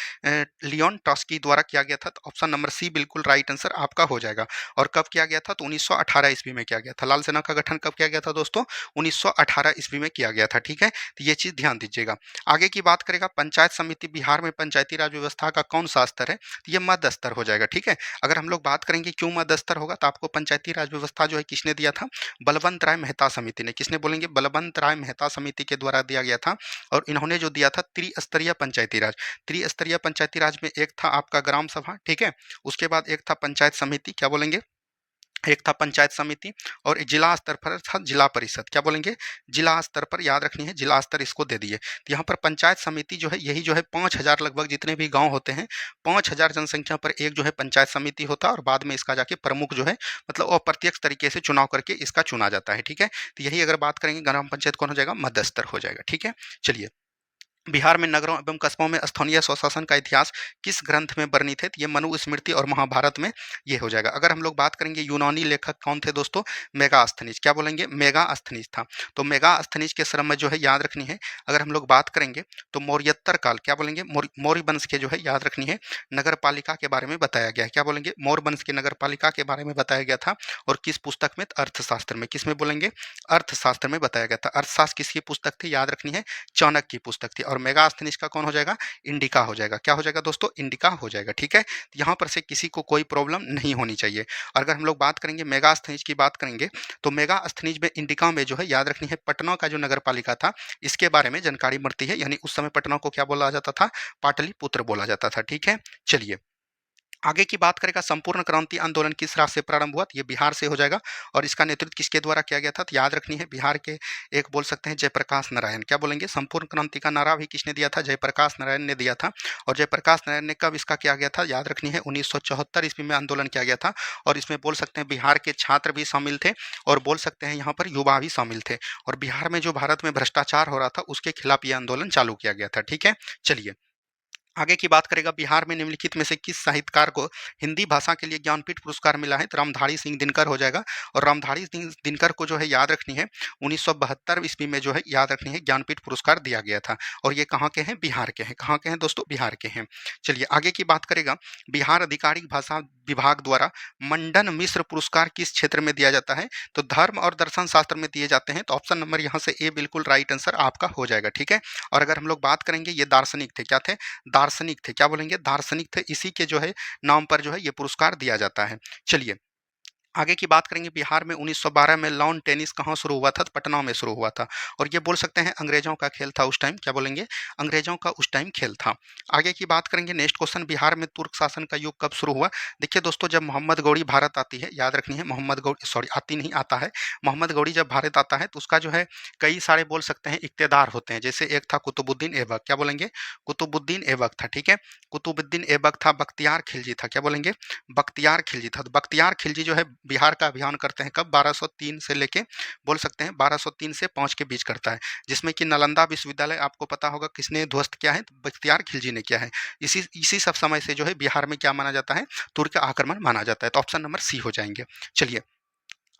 लियोन ट्रॉट्स्की द्वारा किया गया था। तो ऑप्शन नंबर सी बिल्कुल राइट आंसर आपका हो जाएगा। और कब किया गया था? तो 1918 ईस्वी में किया गया था। लाल सेना का गठन कब किया गया था दोस्तों? 1918 ईस्वी में किया गया था। ठीक है, तो ये चीज़ ध्यान दीजिएगा। आगे की बात करेगा, पंचायत समिति बिहार में पंचायती राज व्यवस्था का कौन सा स्तर है? तो ये मध्य स्तर हो जाएगा। ठीक है, अगर हम लोग बात करेंगे क्यों मध्य स्तर होगा, तो आपको पंचायती राज व्यवस्था जो है किसने दिया था? बलवंत राय मेहता समिति ने। किसने बोलेंगे? बलवंत राय मेहता समिति के द्वारा दिया गया था। और इन्होंने जो दिया था त्रिस्तरीय पंचायती राज। त्रिस्तरीय पंचायती राज में एक था आपका ग्राम सभा, ठीक है, उसके बाद एक था पंचायत समिति। क्या बोलेंगे? एक था पंचायत समिति। और जिला स्तर पर था जिला परिषद। क्या बोलेंगे? जिला स्तर पर, याद रखनी है, जिला स्तर इसको दे दिए। तो यहाँ पर पंचायत समिति जो है, यही जो है 5,000 लगभग जितने भी गांव होते हैं, 5,000 जनसंख्या पर एक जो है पंचायत समिति होता है। और बाद में इसका जाके प्रमुख जो है मतलब अप्रत्यक्ष तरीके से चुनाव करके इसका चुना जाता है। ठीक है, तो यही अगर बात करेंगे ग्राम पंचायत कौन हो जाएगा? मध्य स्तर हो जाएगा। ठीक है, चलिए बिहार में नगरों एवं कस्बों में स्थानीय स्वशासन का इतिहास किस ग्रंथ में वर्णित है? तो ये मनुस्मृति और महाभारत में ये हो जाएगा। अगर हम लोग बात करेंगे यूनानी लेखक कौन थे दोस्तों? मेगास्थनीज। क्या बोलेंगे? मेगास्थनीज था। तो मेगास्थनीज के समय में जो है याद रखनी है, अगर हम लोग बात करेंगे तो मौर्योत्तर काल, क्या बोलेंगे, मौर्य वंश के जो है याद रखनी है नगर पालिका के बारे में बताया गया है। क्या बोलेंगे? मौर्य वंश के नगर पालिका के बारे में बताया गया था। और किस पुस्तक में? अर्थशास्त्र में। किस में बोलेंगे? अर्थशास्त्र में बताया गया था। अर्थशास्त्र किसकी पुस्तक थी? याद रखनी है, चाणक्य की पुस्तक थी। और मेगास्थनीज का कौन हो जाएगा? इंडिका हो जाएगा। क्या हो जाएगा दोस्तों? इंडिका हो जाएगा। ठीक है, तो यहाँ पर से किसी को कोई प्रॉब्लम नहीं होनी चाहिए। और अगर हम लोग बात करेंगे मेगास्थनीज की बात करेंगे, तो मेगास्थनीज में इंडिका में जो है याद रखनी है पटना का जो नगर पालिका था, इसके बारे में जानकारी मिलती है। यानी उस समय पटना को क्या बोला जाता था? पाटलिपुत्र बोला जाता था। ठीक है, चलिए आगे की बात करेगा संपूर्ण क्रांति आंदोलन किस राज्य से प्रारंभ हुआ, तो ये बिहार से हो जाएगा। और इसका नेतृत्व किसके द्वारा किया गया था, तो याद रखनी है बिहार के एक बोल सकते हैं जयप्रकाश नारायण। क्या बोलेंगे, संपूर्ण क्रांति का नारा भी किसने दिया था, जयप्रकाश नारायण ने दिया था। और जयप्रकाश नारायण ने कब इसका किया गया था, याद रखनी है 1974 ईस्वी में आंदोलन किया गया था। और इसमें बोल सकते हैं बिहार के छात्र भी शामिल थे और बोल सकते हैं यहाँ पर युवा भी शामिल थे। और बिहार में जो भारत में भ्रष्टाचार हो रहा था उसके खिलाफ ये आंदोलन चालू किया गया था। ठीक है, चलिए आगे की बात करेगा, बिहार में निम्नलिखित में से किस साहित्यकार को हिंदी भाषा के लिए ज्ञानपीठ पुरस्कार मिला है, तो रामधारी सिंह दिनकर हो जाएगा। और रामधारी सिंह दिनकर को जो है याद रखनी है 1972 ईस्वी में जो है याद रखनी है ज्ञानपीठ पुरस्कार दिया गया था। और ये कहाँ के हैं, बिहार के हैं। कहाँ के हैं दोस्तों, बिहार के हैं। चलिए आगे की बात करेगा, बिहार आधिकारिक भाषा विभाग द्वारा मंडन मिश्र पुरस्कार किस क्षेत्र में दिया जाता है, तो धर्म और दर्शन शास्त्र में दिए जाते हैं। तो ऑप्शन नंबर यहाँ से ए बिल्कुल राइट आंसर आपका हो जाएगा। ठीक है, और अगर हम लोग बात करेंगे, ये दार्शनिक थे, क्या थे, दार्शनिक थे। क्या बोलेंगे, दार्शनिक थे। इसी के जो है नाम पर जो है ये पुरस्कार दिया जाता है। चलिए आगे की बात करेंगे, बिहार में 1912 में लॉन टेनिस कहाँ शुरू हुआ था, तो पटना में शुरू हुआ था। और ये बोल सकते हैं अंग्रेजों का खेल था उस टाइम। क्या बोलेंगे, अंग्रेजों का उस टाइम खेल था। आगे की बात करेंगे, नेक्स्ट क्वेश्चन, बिहार में तुर्क शासन का युग कब शुरू हुआ। देखिए दोस्तों, जब मोहम्मद गौरी भारत आती है, याद रखनी है मोहम्मद गौरी, सॉरी आती नहीं, आता है। मोहम्मद गौरी जब भारत आता है तो उसका जो है कई सारे बोल सकते हैं इक्तेदार होते हैं। जैसे एक था कुतुबुद्दीन ऐबक। क्या बोलेंगे, कुतुबुद्दीन ऐबक था। ठीक है, कुतुबुद्दीन ऐबक था। बख्तियार खिलजी था। क्या बोलेंगे, बख्तियार खिलजी था। तो बख्तियार खिलजी जो है बिहार का अभियान करते हैं कब, 1203 से लेके बोल सकते हैं 1203 से 5 के बीच करता है, जिसमें कि नालंदा विश्वविद्यालय आपको पता होगा किसने ध्वस्त किया है, तो बख्तियार खिलजी ने किया है। इसी सब समय से जो है बिहार में क्या माना जाता है, तुर्क आक्रमण माना जाता है। तो ऑप्शन नंबर सी हो जाएंगे। चलिए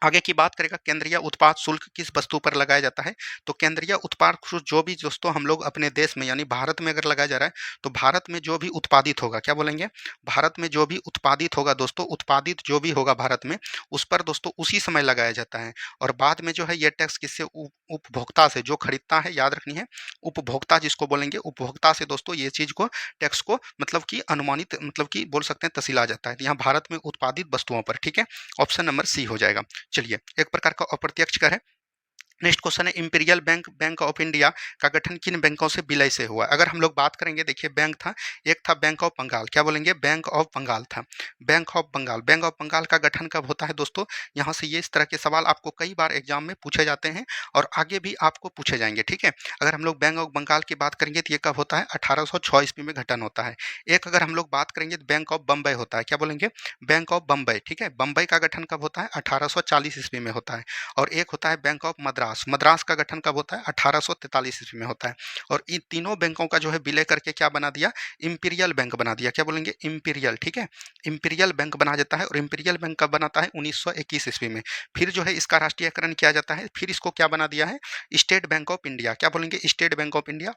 आगे की बात करेगा, केंद्रीय उत्पाद शुल्क किस वस्तु पर लगाया जाता है, तो केंद्रीय उत्पाद शुल्क जो भी दोस्तों हम लोग अपने देश में यानी भारत में अगर लगाया जा रहा है, तो भारत में जो भी उत्पादित होगा, क्या बोलेंगे, भारत में जो भी उत्पादित होगा दोस्तों, उत्पादित जो भी होगा भारत में, उस पर दोस्तों उसी समय लगाया जाता है। और बाद में जो है ये टैक्स किससे, उपभोक्ता से, जो खरीदता है, याद रखनी है उपभोक्ता जिसको बोलेंगे, उपभोक्ता से दोस्तों ये चीज को, टैक्स को मतलब कि अनुमानित मतलब कि बोल सकते हैं तसीला जाता है। तो यहाँ भारत में उत्पादित वस्तुओं पर। ठीक है, ऑप्शन नंबर सी हो जाएगा। चलिए एक प्रकार का अप्रत्यक्ष कर है। नेक्स्ट क्वेश्चन है, imperial bank, bank of India का गठन किन बैंकों से विलय से हुआ। अगर हम लोग बात करेंगे, देखिए बैंक था, एक था बैंक ऑफ बंगाल। क्या बोलेंगे, बैंक ऑफ बंगाल था, bank of Bengal. Bank of Bengal का गठन कब होता है दोस्तों, यहाँ से ये इस तरह के सवाल आपको कई बार एग्जाम में पूछे जाते हैं और आगे भी आपको पूछे जाएंगे। ठीक है, अगर हम लोग बैंक ऑफ बंगाल की बात करेंगे तो ये कब होता है, 1806 ईस्वी में गठन होता है। एक अगर हम लोग बात करेंगे तो बैंक ऑफ बम्बई होता है। क्या बोलेंगे, बैंक ऑफ बम्बई। ठीक है, बम्बई का गठन कब होता है, 1840 ईस्वी में होता है। और एक होता है बैंक ऑफ मद्रास। मद्रास का गठन कब होता है, 1843 ईस्वी में होता है। और इन तीनों बैंकों का जो है विलय करके क्या बना दिया, इंपीरियल बैंक बना दिया। क्या बोलेंगे, इंपीरियल। ठीक है, इंपीरियल बैंक बना जाता है। और इंपीरियल बैंक कब बनाता है, 1921 ईस्वी में। फिर जो है इसका राष्ट्रीयकरण किया जाता है। फिर इसको क्या बना दिया है, स्टेट बैंक ऑफ इंडिया। क्या बोलेंगे, स्टेट बैंक ऑफ इंडिया।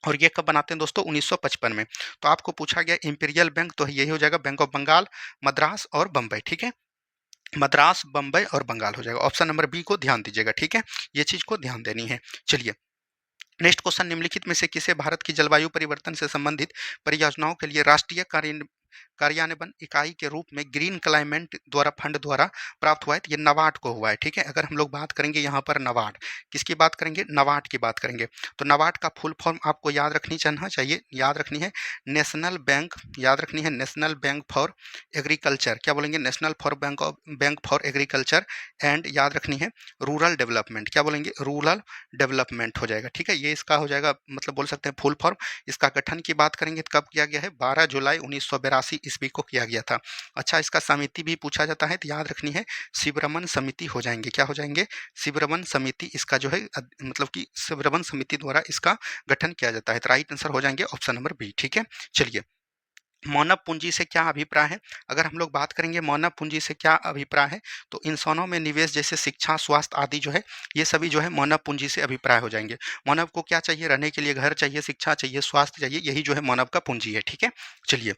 और ये कब बनाते हैं दोस्तों, 1955 में। तो आपको पूछा गया इंपीरियल बैंक, तो यही हो जाएगा बैंक ऑफ बंगाल, मद्रास और बम्बई। ठीक है, मद्रास, बम्बई और बंगाल हो जाएगा। ऑप्शन नंबर बी को ध्यान दीजिएगा। ठीक है, ये चीज को ध्यान देनी है। चलिए नेक्स्ट क्वेश्चन, निम्नलिखित में से किसे भारत की जलवायु परिवर्तन से संबंधित परियोजनाओं के लिए राष्ट्रीय कार्यान्वयन इकाई के रूप में ग्रीन क्लाइमेट द्वारा फंड द्वारा प्राप्त हुआ है, तो ये नवाड को हुआ है। ठीक है, अगर हम लोग बात करेंगे यहाँ पर नवाड, किसकी बात करेंगे, नवाड की बात करेंगे। तो नवाड का फुल फॉर्म आपको याद रखनी चाहिए, याद रखनी है नेशनल बैंक, याद रखनी है नेशनल बैंक फॉर एग्रीकल्चर। क्या बोलेंगे, national for bank for agriculture and याद रखनी है रूरल डेवलपमेंट। क्या बोलेंगे, रूरल डेवलपमेंट हो जाएगा। ठीक है, ये इसका हो जाएगा मतलब बोल सकते हैं फुल फॉर्म। इसका गठन की बात करेंगे तो कब किया गया है, 12 जुलाई 1982 ईस्वी को किया गया था। अच्छा, इसका समिति भी पूछा जाता है, तो याद रखनी है शिवरमन समिति हो जाएंगे। क्या हो जाएंगे, शिवरमन समिति इसका जो है मतलब कि शिवरमन समिति द्वारा इसका गठन किया जाता है। तो राइट आंसर हो जाएंगे ऑप्शन नंबर बी। ठीक है, चलिए मानव पूंजी से क्या अभिप्राय है। अगर हम लोग बात करेंगे मानव पूंजी से क्या अभिप्राय है, तो इंसानों में निवेश जैसे शिक्षा, स्वास्थ्य आदि जो है ये सभी जो है मानव पूंजी से अभिप्राय हो जाएंगे। मानव को क्या चाहिए, रहने के लिए घर चाहिए, शिक्षा चाहिए, स्वास्थ्य चाहिए, यही जो है मानव का पूंजी है। ठीक है, चलिए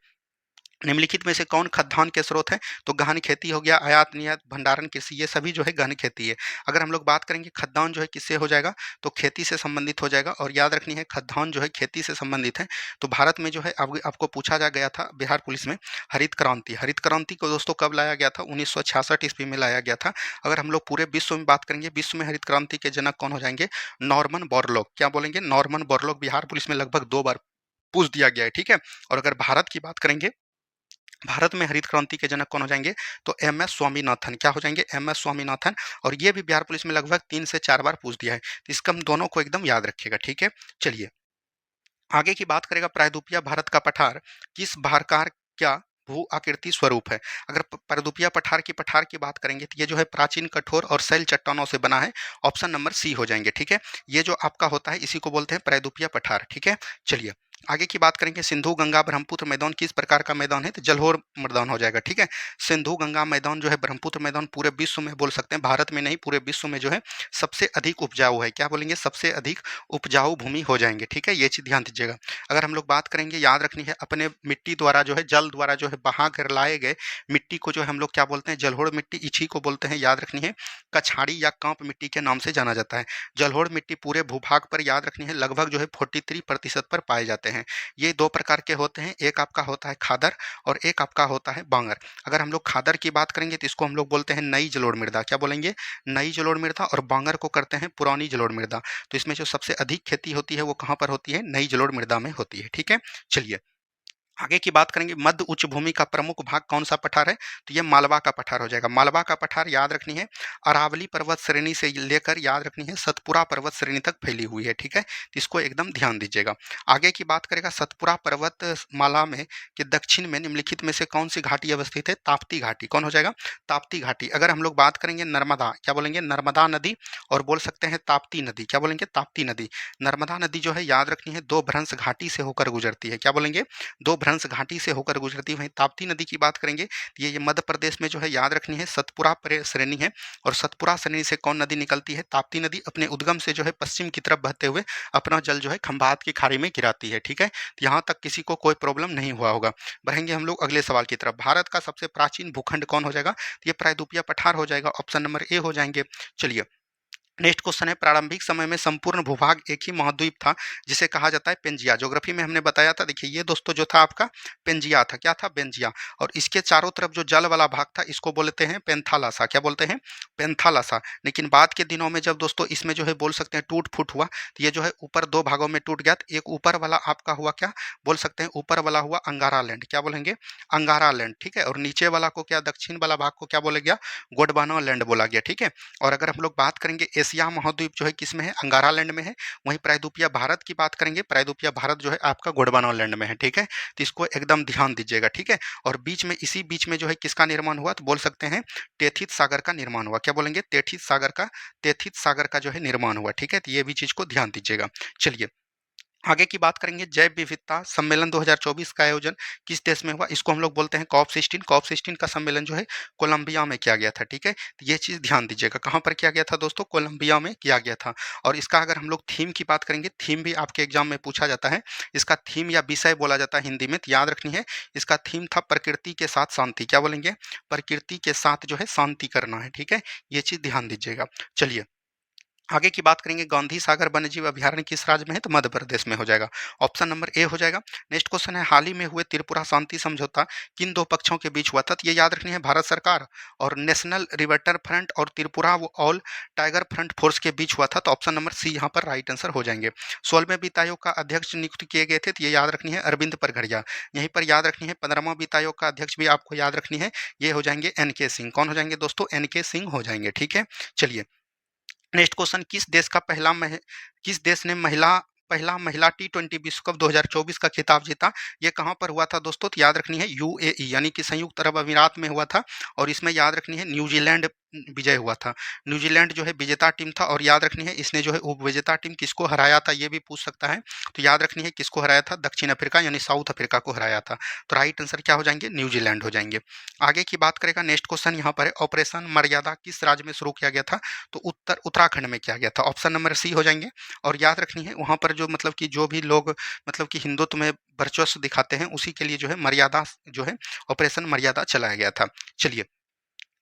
निम्नलिखित में से कौन खाद्यान्न के स्रोत है, तो गहन खेती हो गया, आयात निर्यात, भंडारण कृषि, ये सभी जो है गहन खेती है। अगर हम लोग बात करेंगे खाद्यान्न जो है किससे हो जाएगा, तो खेती से संबंधित हो जाएगा। और याद रखनी है खाद्यान्न जो है खेती से संबंधित है। तो भारत में जो है आपको पूछा जा गया था बिहार पुलिस में, हरित क्रांति, हरित क्रांति को दोस्तों कब लाया गया था, 1966 ईस्वी में लाया गया था। अगर हम लोग पूरे विश्व में बात करेंगे, विश्व में हरित क्रांति के जनक कौन हो जाएंगे, नॉर्मन बोरलॉग। क्या बोलेंगे, नॉर्मन बोरलॉग। बिहार पुलिस में लगभग 2 बार पूछ दिया गया है। ठीक है, और अगर भारत की बात करेंगे भारत में हरित क्रांति के जनक कौन हो जाएंगे? तो एम एस स्वामीनाथन। क्या हो जाएंगे? M S Swaminathan. और ये भी बिहार पुलिस में लगभग 3 से 4 बार पूछ दिया है, तो इसका हम दोनों को एकदम याद रखिएगा, ठीक है। चलिए आगे की बात करेगा, प्रायद्वीपीय भारत का पठार किस भारकार क्या भू आकृति स्वरूप है? अगर प्रायद्वीपीय पठार की बात करेंगे तो ये जो है प्राचीन कठोर और शैल चट्टानों से बना है। ऑप्शन नंबर सी हो जाएंगे, ठीक है। ये जो आपका होता है इसी को बोलते हैं प्रायद्वीपीय पठार, ठीक है। चलिए आगे की बात करेंगे, सिंधु गंगा ब्रह्मपुत्र मैदान किस प्रकार का मैदान है? तो जलोढ़ मैदान हो जाएगा, ठीक है। सिंधु गंगा मैदान जो है, ब्रह्मपुत्र मैदान पूरे विश्व में बोल सकते हैं, भारत में नहीं पूरे विश्व में जो है सबसे अधिक उपजाऊ है। क्या बोलेंगे? सबसे अधिक उपजाऊ भूमि हो जाएंगे, ठीक है। ये चीज ध्यान दीजिएगा। अगर हम लोग बात करेंगे, याद रखनी है, अपने मिट्टी द्वारा जो है, जल द्वारा जो है बहा कर लाए गए मिट्टी को जो है हम लोग क्या बोलते हैं? जलोढ़ मिट्टी, इसी को बोलते हैं, याद रखनी है, कछाड़ी या कांप मिट्टी के नाम से जाना जाता है। जलोढ़ मिट्टी पूरे भूभाग पर, याद रखनी है, लगभग जो है 43% पर पाए जाते हैं। ये दो प्रकार के होते हैं, एक आपका होता है खादर और एक आपका होता है बांगर। अगर हम लोग खादर की बात करेंगे तो इसको हम लोग बोलते हैं नई जलोढ़ मृदा। क्या बोलेंगे? नई जलोढ़ मृदा। और बांगर को करते हैं पुरानी जलोढ़ मृदा। तो इसमें जो सबसे अधिक खेती होती है वो कहाँ पर होती है? नई जलोढ़ मृदा में होती है, ठीक है। चलिए आगे की बात करेंगे, मध्य उच्च भूमि का प्रमुख भाग कौन सा पठार है? तो ये मालवा का पठार हो जाएगा। मालवा का पठार, याद रखनी है, अरावली पर्वत श्रेणी से लेकर, याद रखनी है, सतपुरा पर्वत श्रेणी तक फैली हुई है, ठीक है। तो इसको एकदम ध्यान दीजिएगा। आगे की बात करेगा, सतपुरा पर्वत माला में के दक्षिण में निम्नलिखित में से कौन सी घाटी अवस्थित है? ताप्ती घाटी। कौन हो जाएगा? ताप्ती घाटी। अगर हम लोग बात करेंगे नर्मदा, क्या बोलेंगे? नर्मदा नदी। और बोल सकते हैं ताप्ती नदी। क्या बोलेंगे? ताप्ती नदी। नर्मदा नदी जो है, याद रखनी है, दो भ्रंश घाटी से होकर गुजरती है। क्या बोलेंगे? दो भ्रंश घाटी से होकर गुजरती है। वहीं ताप्ती नदी की बात करेंगे, ये मध्य प्रदेश में जो है, याद रखनी है, सतपुरा श्रेणी है। और सतपुरा श्रेणी से कौन नदी निकलती है? ताप्ती नदी अपने उद्गम से जो है पश्चिम की तरफ बहते हुए अपना जल जो है खंभात की खाड़ी में गिराती है, ठीक है। तो यहाँ तक किसी को कोई प्रॉब्लम नहीं हुआ होगा। बढ़ेंगे हम लोग अगले सवाल की तरफ, भारत का सबसे प्राचीन भूखंड कौन हो जाएगा? तो ये प्रायद्वीपीय पठार हो जाएगा। ऑप्शन नंबर ए हो जाएंगे। चलिए नेक्स्ट क्वेश्चन है, प्रारंभिक समय में संपूर्ण भूभाग एक ही महाद्वीप था जिसे कहा जाता है पेंजिया। ज्योग्राफी में हमने बताया था, देखिए ये दोस्तों जो था आपका पेंजिया था। क्या था? पेंजिया। और इसके चारों तरफ जो जल वाला भाग था इसको बोलते हैं पेंथालासा। क्या बोलते हैं? पेंथालासा। लेकिन बाद के दिनों में जब दोस्तों इसमें जो है बोल सकते हैं टूट फूट हुआ, तो ये जो है ऊपर दो भागों में टूट गया। तो एक ऊपर वाला आपका हुआ, क्या बोल सकते हैं, ऊपर वाला हुआ अंगारा लैंड। क्या बोलेंगे? अंगारा लैंड, ठीक है। और नीचे वाला को क्या, दक्षिण वाला भाग को क्या बोला गया? गोंडवाना लैंड बोला गया, ठीक है। और अगर हम लोग बात करेंगे एशिया महाद्वीप जो है किस में है? अंगारा लैंड में है। वहीं प्रायद्वीपीय भारत की बात करेंगे, प्रायद्वीपीय भारत जो है आपका गोंडवाना लैंड में है, ठीक है। तो इसको एकदम ध्यान दीजिएगा, ठीक है। और बीच में, इसी बीच में जो है किसका निर्माण हुआ? तो बोल सकते हैं टेथित सागर का निर्माण हुआ। क्या बोलेंगे? तेथित सागर का जो है निर्माण हुआ, ठीक है। तो ये भी चीज को ध्यान दीजिएगा। चलिए आगे की बात करेंगे, जैव विविधता सम्मेलन 2024 का आयोजन किस देश में हुआ? इसको हम लोग बोलते हैं कॉप 16। कॉप 16 का सम्मेलन जो है कोलंबिया में किया गया था, ठीक है। तो ये चीज़ ध्यान दीजिएगा, कहाँ पर किया गया था दोस्तों? कोलंबिया में किया गया था। और इसका अगर हम लोग थीम की बात करेंगे, थीम भी आपके एग्जाम में पूछा जाता है। इसका थीम या विषय बोला जाता है हिंदी में, तो याद रखनी है, इसका थीम था प्रकृति के साथ शांति। क्या बोलेंगे? प्रकृति के साथ जो है शांति करना है, ठीक है। ये चीज़ ध्यान दीजिएगा। चलिए आगे की बात करेंगे, गांधी सागर वन्यजीव अभयारण्य किस राज्य में है? तो मध्य प्रदेश में हो जाएगा। ऑप्शन नंबर ए हो जाएगा। नेक्स्ट क्वेश्चन है, हाल ही में हुए त्रिपुरा शांति समझौता किन दो पक्षों के बीच हुआ था? तो ये याद रखनी है, भारत सरकार और नेशनल रिवर्टर फ्रंट और Tripura all tiger front force के बीच हुआ था। तो ऑप्शन नंबर सी यहाँ पर राइट आंसर हो जाएंगे। 16वें वित्त आयोग का अध्यक्ष नियुक्त किए गए थे, तो ये याद रखनी है अरविंद परगड़िया। यहीं पर याद रखनी है 15वां वित्त आयोग का अध्यक्ष भी आपको याद रखनी है, ये हो जाएंगे एन के सिंह। कौन हो जाएंगे दोस्तों? एन के सिंह हो जाएंगे, ठीक है। चलिए नेक्स्ट क्वेश्चन, किस देश ने पहला महिला T20 विश्व कप 2024 का खिताब जीता? ये कहाँ पर हुआ था दोस्तों? तो याद रखनी है यूएई यानी कि संयुक्त अरब अमीरात में हुआ था। और इसमें याद रखनी है न्यूजीलैंड विजय हुआ था। न्यूजीलैंड जो है विजेता टीम था। और याद रखनी है इसने जो है उपविजेता टीम किसको हराया था, ये भी पूछ सकता है। तो याद रखनी है किसको हराया था? दक्षिण अफ्रीका यानी साउथ अफ्रीका को हराया था। तो राइट आंसर क्या हो जाएंगे? न्यूजीलैंड हो जाएंगे। आगे की बात करेगा, नेक्स्ट क्वेश्चन यहाँ पर है, ऑपरेशन मर्यादा किस राज्य में शुरू किया गया था? तो उत्तराखंड में किया गया था। ऑप्शन नंबर सी हो जाएंगे। और याद रखनी है वहाँ पर जो मतलब कि जो भी लोग मतलब कि हिंदुत्व में वर्चस्व दिखाते हैं उसी के लिए जो है मर्यादा जो है ऑपरेशन मर्यादा चलाया गया था। चलिए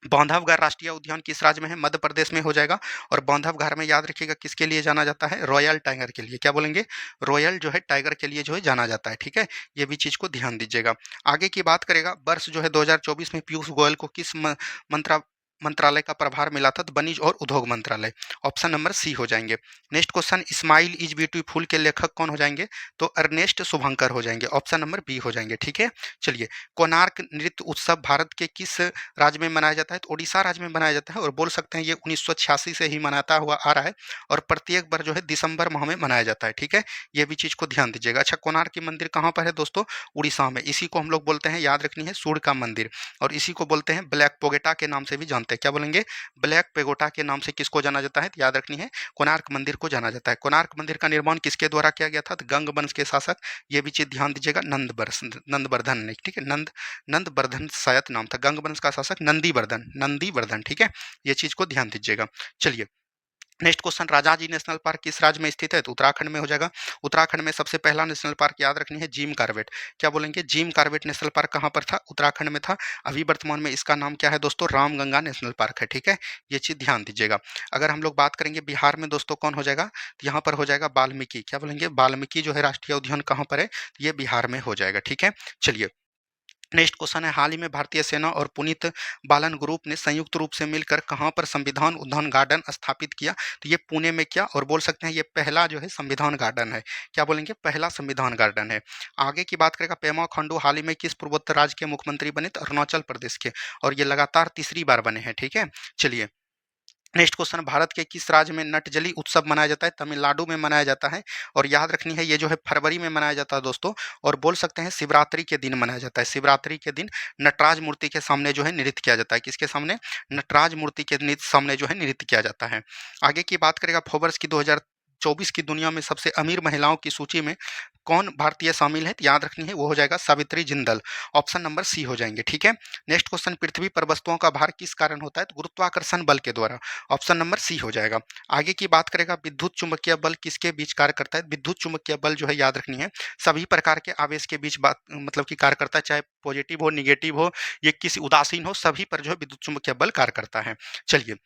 बांधवगढ़ राष्ट्रीय उद्यान किस राज्य में है? मध्य प्रदेश में हो जाएगा। और बांधवगढ़ में याद रखिएगा किसके लिए जाना जाता है? रॉयल टाइगर के लिए। क्या बोलेंगे? रॉयल जो है टाइगर के लिए जो है जाना जाता है, ठीक है। ये भी चीज को ध्यान दीजिएगा। आगे की बात करेगा, वर्ष जो है 2024 में पीयूष गोयल को किस मंत्रा मंत्रालय का प्रभार मिला था? तो वाणिज्य और उद्योग मंत्रालय। ऑप्शन नंबर सी हो जाएंगे। Next question, smile is beautiful के लेखक कौन हो जाएंगे? तो अर्नेस्ट शुभंकर हो जाएंगे। ऑप्शन नंबर बी हो जाएंगे। ठीक है, चलिए, कोणार्क नृत्य उत्सव भारत के किस राज्य में मनाया जाता है? तो उड़ीसा राज्य में मनाया जाता है, और बोल सकते हैं ये 1986 से ही मनाता हुआ आ रहा है, और प्रत्येक बार जो है दिसंबर माह में मनाया जाता है। ठीक है, ये भी चीज को ध्यान दीजिएगा। अच्छा, कोणार्क की मंदिर कहाँ पर है दोस्तों? उड़ीसा में। इसी को हम लोग बोलते हैं, याद रखनी है, सूर्य का मंदिर, और इसी को बोलते हैं ब्लैक पोगेटा के नाम से भी जानते हैं। क्या बोलेंगे? ब्लैक पेगोटा के नाम से किसको जाना जाता है? तो याद रखनी है, कोणार्क मंदिर को जाना जाता है। कोणार्क मंदिर का निर्माण किसके द्वारा किया गया था? तो गंग वंश के शासक, ये भी चीज ध्यान दीजिएगा, नंदवर्धन नहीं, ठीक है, नंदवर्धन शायद नाम था। गंग वंश का शासक नंदीवर्धन। ठीक है, ये चीज को ध्यान दीजिएगा। चलिए, next question, Rajaji national park किस राज्य में स्थित है? तो उत्तराखंड में हो जाएगा। उत्तराखंड में सबसे पहला नेशनल पार्क याद रखनी है, जिम कॉर्बेट। क्या बोलेंगे? जिम कॉर्बेट नेशनल पार्क कहाँ पर था? उत्तराखंड में था। अभी वर्तमान में इसका नाम क्या है दोस्तों? रामगंगा नेशनल पार्क है। ठीक है, ये चीज ध्यान दीजिएगा। अगर हम लोग बात करेंगे बिहार में दोस्तों, कौन हो जाएगा? तो यहाँ पर हो जाएगा वाल्मीकि। क्या बोलेंगे? वाल्मीकि जो है राष्ट्रीय उद्यान कहाँ पर है? तो ये बिहार में हो जाएगा। ठीक है, चलिए, नेक्स्ट क्वेश्चन है, हाल ही में भारतीय सेना और पुनीत बालन ग्रुप ने संयुक्त रूप से मिलकर कहां पर संविधान उद्यान गार्डन स्थापित किया? तो ये पुणे में किया, और बोल सकते हैं ये पहला जो है संविधान गार्डन है। क्या बोलेंगे? पहला संविधान गार्डन है। आगे की बात करेगा, पेमा खांडू हाल ही में किस पूर्वोत्तर राज्य के मुख्यमंत्री बने? तो अरुणाचल प्रदेश के, और ये लगातार तीसरी बार बने हैं। ठीक है, चलिए, नेक्स्ट क्वेश्चन, भारत के किस राज्य में नटजली उत्सव मनाया जाता है? तमिलनाडु में मनाया जाता है, और याद रखनी है ये जो है फरवरी में मनाया जाता है दोस्तों, और बोल सकते हैं शिवरात्रि के दिन मनाया जाता है। शिवरात्रि के दिन नटराज मूर्ति के सामने जो है नृत्य किया जाता है। किसके सामने? नटराज मूर्ति के सामने जो है नृत्य किया जाता है। आगे की बात करेगा, फोर्ब्स की 2024 की दुनिया में सबसे अमीर महिलाओं की सूची में कौन भारतीय शामिल है? तो याद रखनी है, वो हो जाएगा Savitri Jindal. Option number C हो जाएंगे। ठीक है, नेक्स्ट क्वेश्चन, पृथ्वी पर वस्तुओं का भार किस कारण होता है? तो गुरुत्वाकर्षण बल के द्वारा। ऑप्शन नंबर सी हो जाएगा। आगे की बात करेगा, विद्युत चुंबकीय बल किसके बीच कार्य करता है? विद्युत चुंबकीय बल जो है याद रखनी है, सभी प्रकार के आवेश के बीच बात मतलब कि कार्य करता है, चाहे पॉजिटिव हो, निगेटिव हो, ये किसी उदासीन हो, सभी पर जो है विद्युत चुंबकीय बल कार्य करता है। चलिए,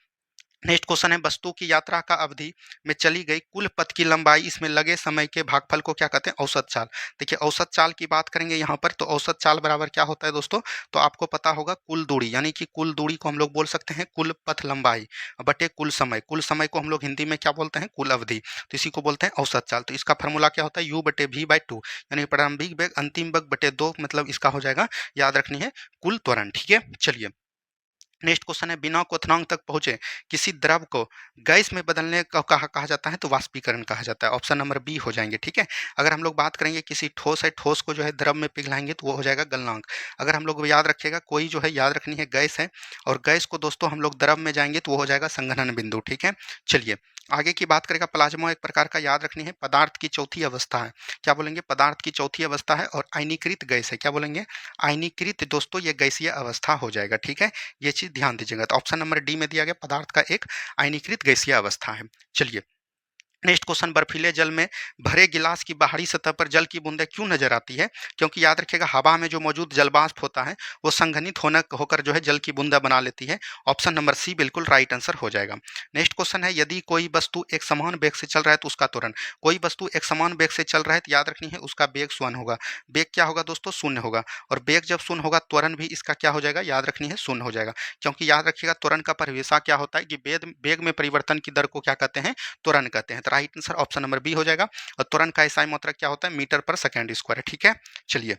नेक्स्ट क्वेश्चन है, वस्तु की यात्रा का अवधि में चली गई कुल पथ की लंबाई, इसमें लगे समय के भागफल को क्या कहते हैं? औसत चाल। देखिए, औसत चाल की बात करेंगे यहाँ पर, तो औसत चाल बराबर क्या होता है दोस्तों? तो आपको पता होगा, कुल दूरी, यानी कि कुल दूरी को हम लोग बोल सकते हैं कुल पथ लंबाई बटे कुल समय। कुल समय को हम लोग हिंदी में क्या बोलते हैं? कुल अवधि। तो इसी को बोलते हैं औसत चाल। तो इसका फॉर्मूला क्या होता है? यू बटे वी बाई टू, यानी प्रारंभिक वेग अंतिम वेग बटे दो, मतलब इसका हो जाएगा, याद रखनी है, कुल त्वरण। ठीक है, चलिए, नेक्स्ट क्वेश्चन है, बिना क्वथनांक तक पहुंचे किसी द्रव को गैस में बदलने को कहा जाता है? तो वाष्पीकरण कहा जाता है। ऑप्शन नंबर बी हो जाएंगे। ठीक है, अगर हम लोग बात करेंगे किसी ठोस है, ठोस को जो है द्रव में पिघलाएंगे तो वो हो जाएगा गलनांक। अगर हम लोग याद रखिएगा, कोई जो है याद रखनी है गैस है, और गैस को दोस्तों हम लोग द्रव में जाएंगे तो वो हो जाएगा संघनन बिंदु। ठीक है, चलिए, आगे की बात करेगा, प्लाज्मा एक प्रकार का, याद रखनी है, पदार्थ की चौथी अवस्था है। क्या बोलेंगे? पदार्थ की चौथी अवस्था है, और आयनीकृत गैस है। क्या बोलेंगे? आयनीकृत दोस्तों, ये गैसीय अवस्था हो जाएगा। ठीक है, ये चीज ध्यान दीजिएगा। तो ऑप्शन नंबर डी में दिया गया, पदार्थ का एक आयनीकृत गैसीय अवस्था है। चलिए, नेक्स्ट क्वेश्चन, बर्फीले जल में भरे गिलास की बाहरी सतह पर जल की बूंदें क्यों नजर आती है? क्योंकि याद रखिएगा, हवा में जो मौजूद जलवाष्प होता है वो संघनित होने होकर जो है जल की बूंदा बना लेती है। ऑप्शन नंबर सी बिल्कुल राइट आंसर हो जाएगा। नेक्स्ट क्वेश्चन है, यदि कोई वस्तु एक समान वेग से चल रहा है तो उसका त्वरण। कोई वस्तु एक समान वेग से चल रहा है तो याद रखनी है, उसका वेग शून्य होगा। वेग क्या होगा दोस्तों? शून्य होगा। और वेग जब शून्य होगा, त्वरण भी इसका क्या हो जाएगा? याद रखनी है, शून्य हो जाएगा। क्योंकि याद रखिएगा, त्वरण का परिभाषा क्या होता है कि वेग में परिवर्तन की दर को क्या कहते हैं? त्वरण कहते हैं। तो right answer option number B हो जाएगा। और त्वरण का एसआई मात्रक क्या होता है? मीटर पर सेकेंड स्क्वायर है। ठीक है, चलिए,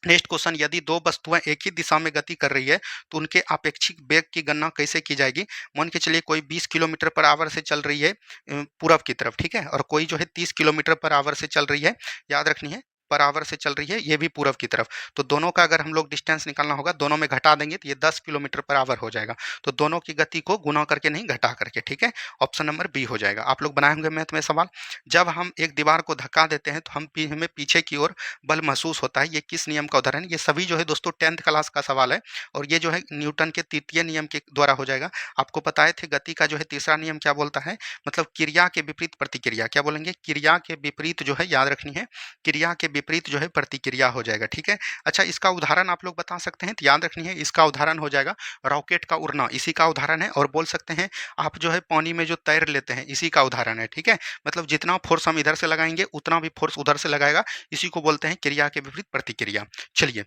नेक्स्ट क्वेश्चन, यदि दो वस्तुएं एक ही दिशा में गति कर रही है तो उनके आपेक्षिक वेग की गणना कैसे की जाएगी? मान के चलिए, कोई 20 किलोमीटर पर आवर से चल रही है पूरब की तरफ, ठीक है, और कोई जो है 30 किलोमीटर पर आवर से चल रही है, याद रखनी है, पर आवर से चल रही है, ये भी पूरब की तरफ। तो दोनों का अगर हम लोग डिस्टेंस निकालना होगा, दोनों में घटा देंगे तो ये 10 किलोमीटर पर आवर हो जाएगा। तो दोनों की गति को गुना करके नहीं, घटा करके। ठीक है, ऑप्शन नंबर बी हो जाएगा। आप लोग बनाए होंगे मैथ में सवाल, जब हम एक दीवार को धक्का देते हैं तो हमें पीछे की ओर बल महसूस होता है, ये किस नियम का उदाहरण है? ये सभी जो है दोस्तों 10th क्लास का सवाल है, और ये जो है न्यूटन के तृतीय नियम के द्वारा हो जाएगा। आपको बताए थे गति का जो है तीसरा नियम क्या बोलता है? मतलब क्रिया के विपरीत प्रतिक्रिया। क्या बोलेंगे? क्रिया के विपरीत जो है, याद रखनी है, क्रिया के विपरीत जो है प्रतिक्रिया हो जाएगा। ठीक है, अच्छा, इसका उदाहरण आप लोग बता सकते हैं? तो याद रखनी है, इसका उदाहरण हो जाएगा रॉकेट का उड़ना, इसी का उदाहरण है। और बोल सकते हैं आप जो है पानी में जो तैर लेते हैं, इसी का उदाहरण है। ठीक है, मतलब जितना फोर्स हम इधर से लगाएंगे उतना भी फोर्स उधर से लगाएगा, इसी को बोलते हैं क्रिया के विपरीत प्रतिक्रिया। चलिए,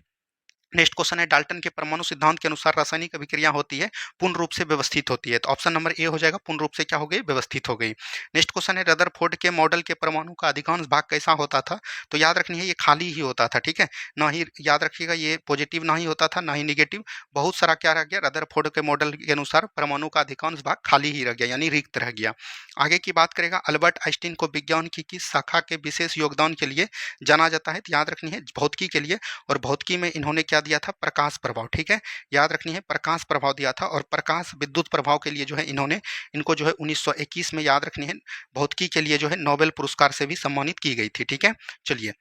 नेक्स्ट क्वेश्चन है डाल्टन के परमाणु सिद्धांत के अनुसार रासायनिक अभिक्रिया होती है पूर्ण रूप से व्यवस्थित होती है। तो ऑप्शन नंबर ए हो जाएगा, पूर्ण रूप से क्या हो गई, व्यवस्थित हो गई। नेक्स्ट क्वेश्चन है रदरफोर्ड के मॉडल के परमाणु का अधिकांश भाग कैसा होता था। तो याद रखनी है ये खाली ही होता था, ठीक है, ना ही याद रखिएगा ये पॉजिटिव ना ही होता था ना ही निगेटिव, बहुत सारा क्या रह गया, रदरफोर्ड के मॉडल के अनुसार परमाणु का अधिकांश भाग खाली ही रह गया यानी रिक्त रह गया। आगे की बात करेगा अल्बर्ट आइंस्टीन को विज्ञान की किस शाखा के विशेष योगदान के लिए जाना जाता है। तो याद रखनी है भौतिकी के लिए, और भौतिकी में इन्होंने क्या दिया था, प्रकाश प्रभाव, ठीक है, याद रखनी है प्रकाश प्रभाव दिया था, और प्रकाश विद्युत प्रभाव के लिए जो है इनको जो है 1921 में याद रखनी है भौतिकी के लिए जो है नोबेल पुरस्कार से भी सम्मानित की गई थी, ठीक है। चलिए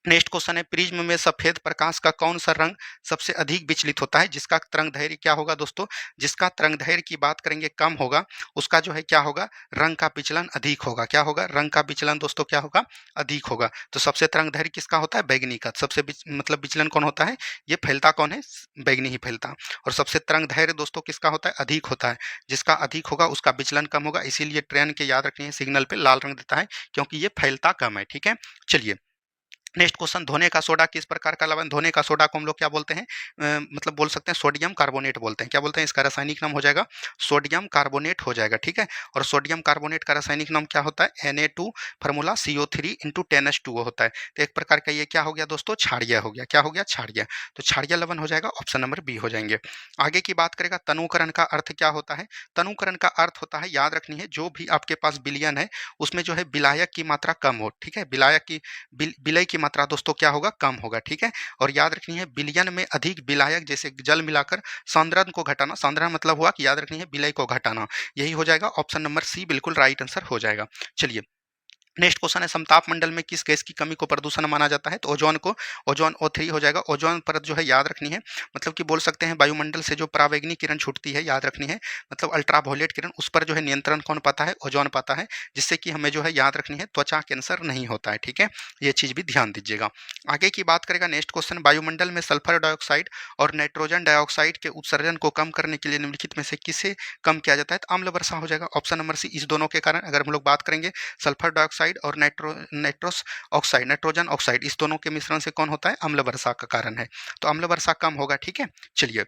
नेक्स्ट क्वेश्चन है प्रिज्म में सफेद प्रकाश का कौन सा रंग सबसे अधिक विचलित होता है, जिसका तरंग दैर्घ्य क्या होगा दोस्तों, जिसका तरंग दैर्घ्य की बात करेंगे कम होगा, उसका जो है क्या होगा, रंग का विचलन अधिक होगा, क्या होगा, रंग का विचलन दोस्तों क्या होगा, अधिक होगा। तो सबसे तरंग दैर्घ्य किसका होता है, बैगनी का, सबसे मतलब विचलन कौन होता है, ये फैलता कौन है, बैगनी ही फैलता। और सबसे तरंग दैर्घ्य दोस्तों किसका होता है, अधिक होता है, जिसका अधिक होगा उसका विचलन कम होगा, इसीलिए ट्रेन के याद रखनी है सिग्नल पे लाल रंग देता है क्योंकि ये फैलता कम है, ठीक है। चलिए नेक्स्ट क्वेश्चन धोने का सोडा किस प्रकार का लवण, धोने का सोडा को हम लोग क्या बोलते हैं, मतलब बोल सकते हैं सोडियम कार्बोनेट बोलते हैं, क्या बोलते हैं, इसका रासायनिक नाम हो जाएगा सोडियम कार्बोनेट हो जाएगा, ठीक है। और सोडियम कार्बोनेट का रासायनिक नाम क्या होता है, Na2 formula CO3 into 10H2O होता है। तो एक प्रकार का ये क्या हो गया दोस्तों, क्षारीय हो गया, क्या हो गया, क्षारीय। तो क्षारीय लवण हो जाएगा, ऑप्शन नंबर बी हो जाएंगे। आगे की बात करेगा तनुकरण का अर्थ क्या होता है। तनुकरण का अर्थ होता है, याद रखनी है, जो भी आपके पास विलयन है उसमें जो है विलायक की मात्रा कम हो, ठीक है, विलायक की विलय की मात्रा दोस्तों क्या होगा, कम होगा, ठीक है। और याद रखनी है विलयन में अधिक विलायक जैसे जल मिलाकर सांद्रण को घटाना, सांद्रण मतलब हुआ कि याद रखनी है विलय को घटाना, यही हो जाएगा ऑप्शन नंबर सी बिल्कुल राइट आंसर हो जाएगा। चलिए नेक्स्ट क्वेश्चन है समताप मंडल में किस गैस की कमी को प्रदूषण माना जाता है। तो ओजोन को, ओजोन O3 हो जाएगा। ओजोन परत जो है याद रखनी है, मतलब कि बोल सकते हैं वायुमंडल से जो परावैंगनी किरण छूटती है याद रखनी है, मतलब अल्ट्रावायलेट किरण, उस पर जो है नियंत्रण कौन पाता है, ओजोन पाता है, जिससे कि हमें जो है याद रखनी है त्वचा कैंसर नहीं होता है, ठीक है, ये चीज भी ध्यान दीजिएगा। आगे की बात करेगा नेक्स्ट क्वेश्चन वायुमंडल में सल्फर डाइऑक्साइड और नाइट्रोजन डाइऑक्साइड के उत्सर्जन को कम करने के लिए निम्नलिखित में से किसे कम किया जाता है। तो आम्ल वर्षा हो जाएगा, ऑप्शन नंबर सी। इस दोनों के कारण अगर हम लोग बात करेंगे सल्फर डाइऑक्साइड और नाइट्रोस ऑक्साइड, नाइट्रोजन ऑक्साइड, इस दोनों के मिश्रण से कौन होता है, अम्ल वर्षा का कारण है, तो अम्ल वर्षा कम होगा, ठीक है। चलिए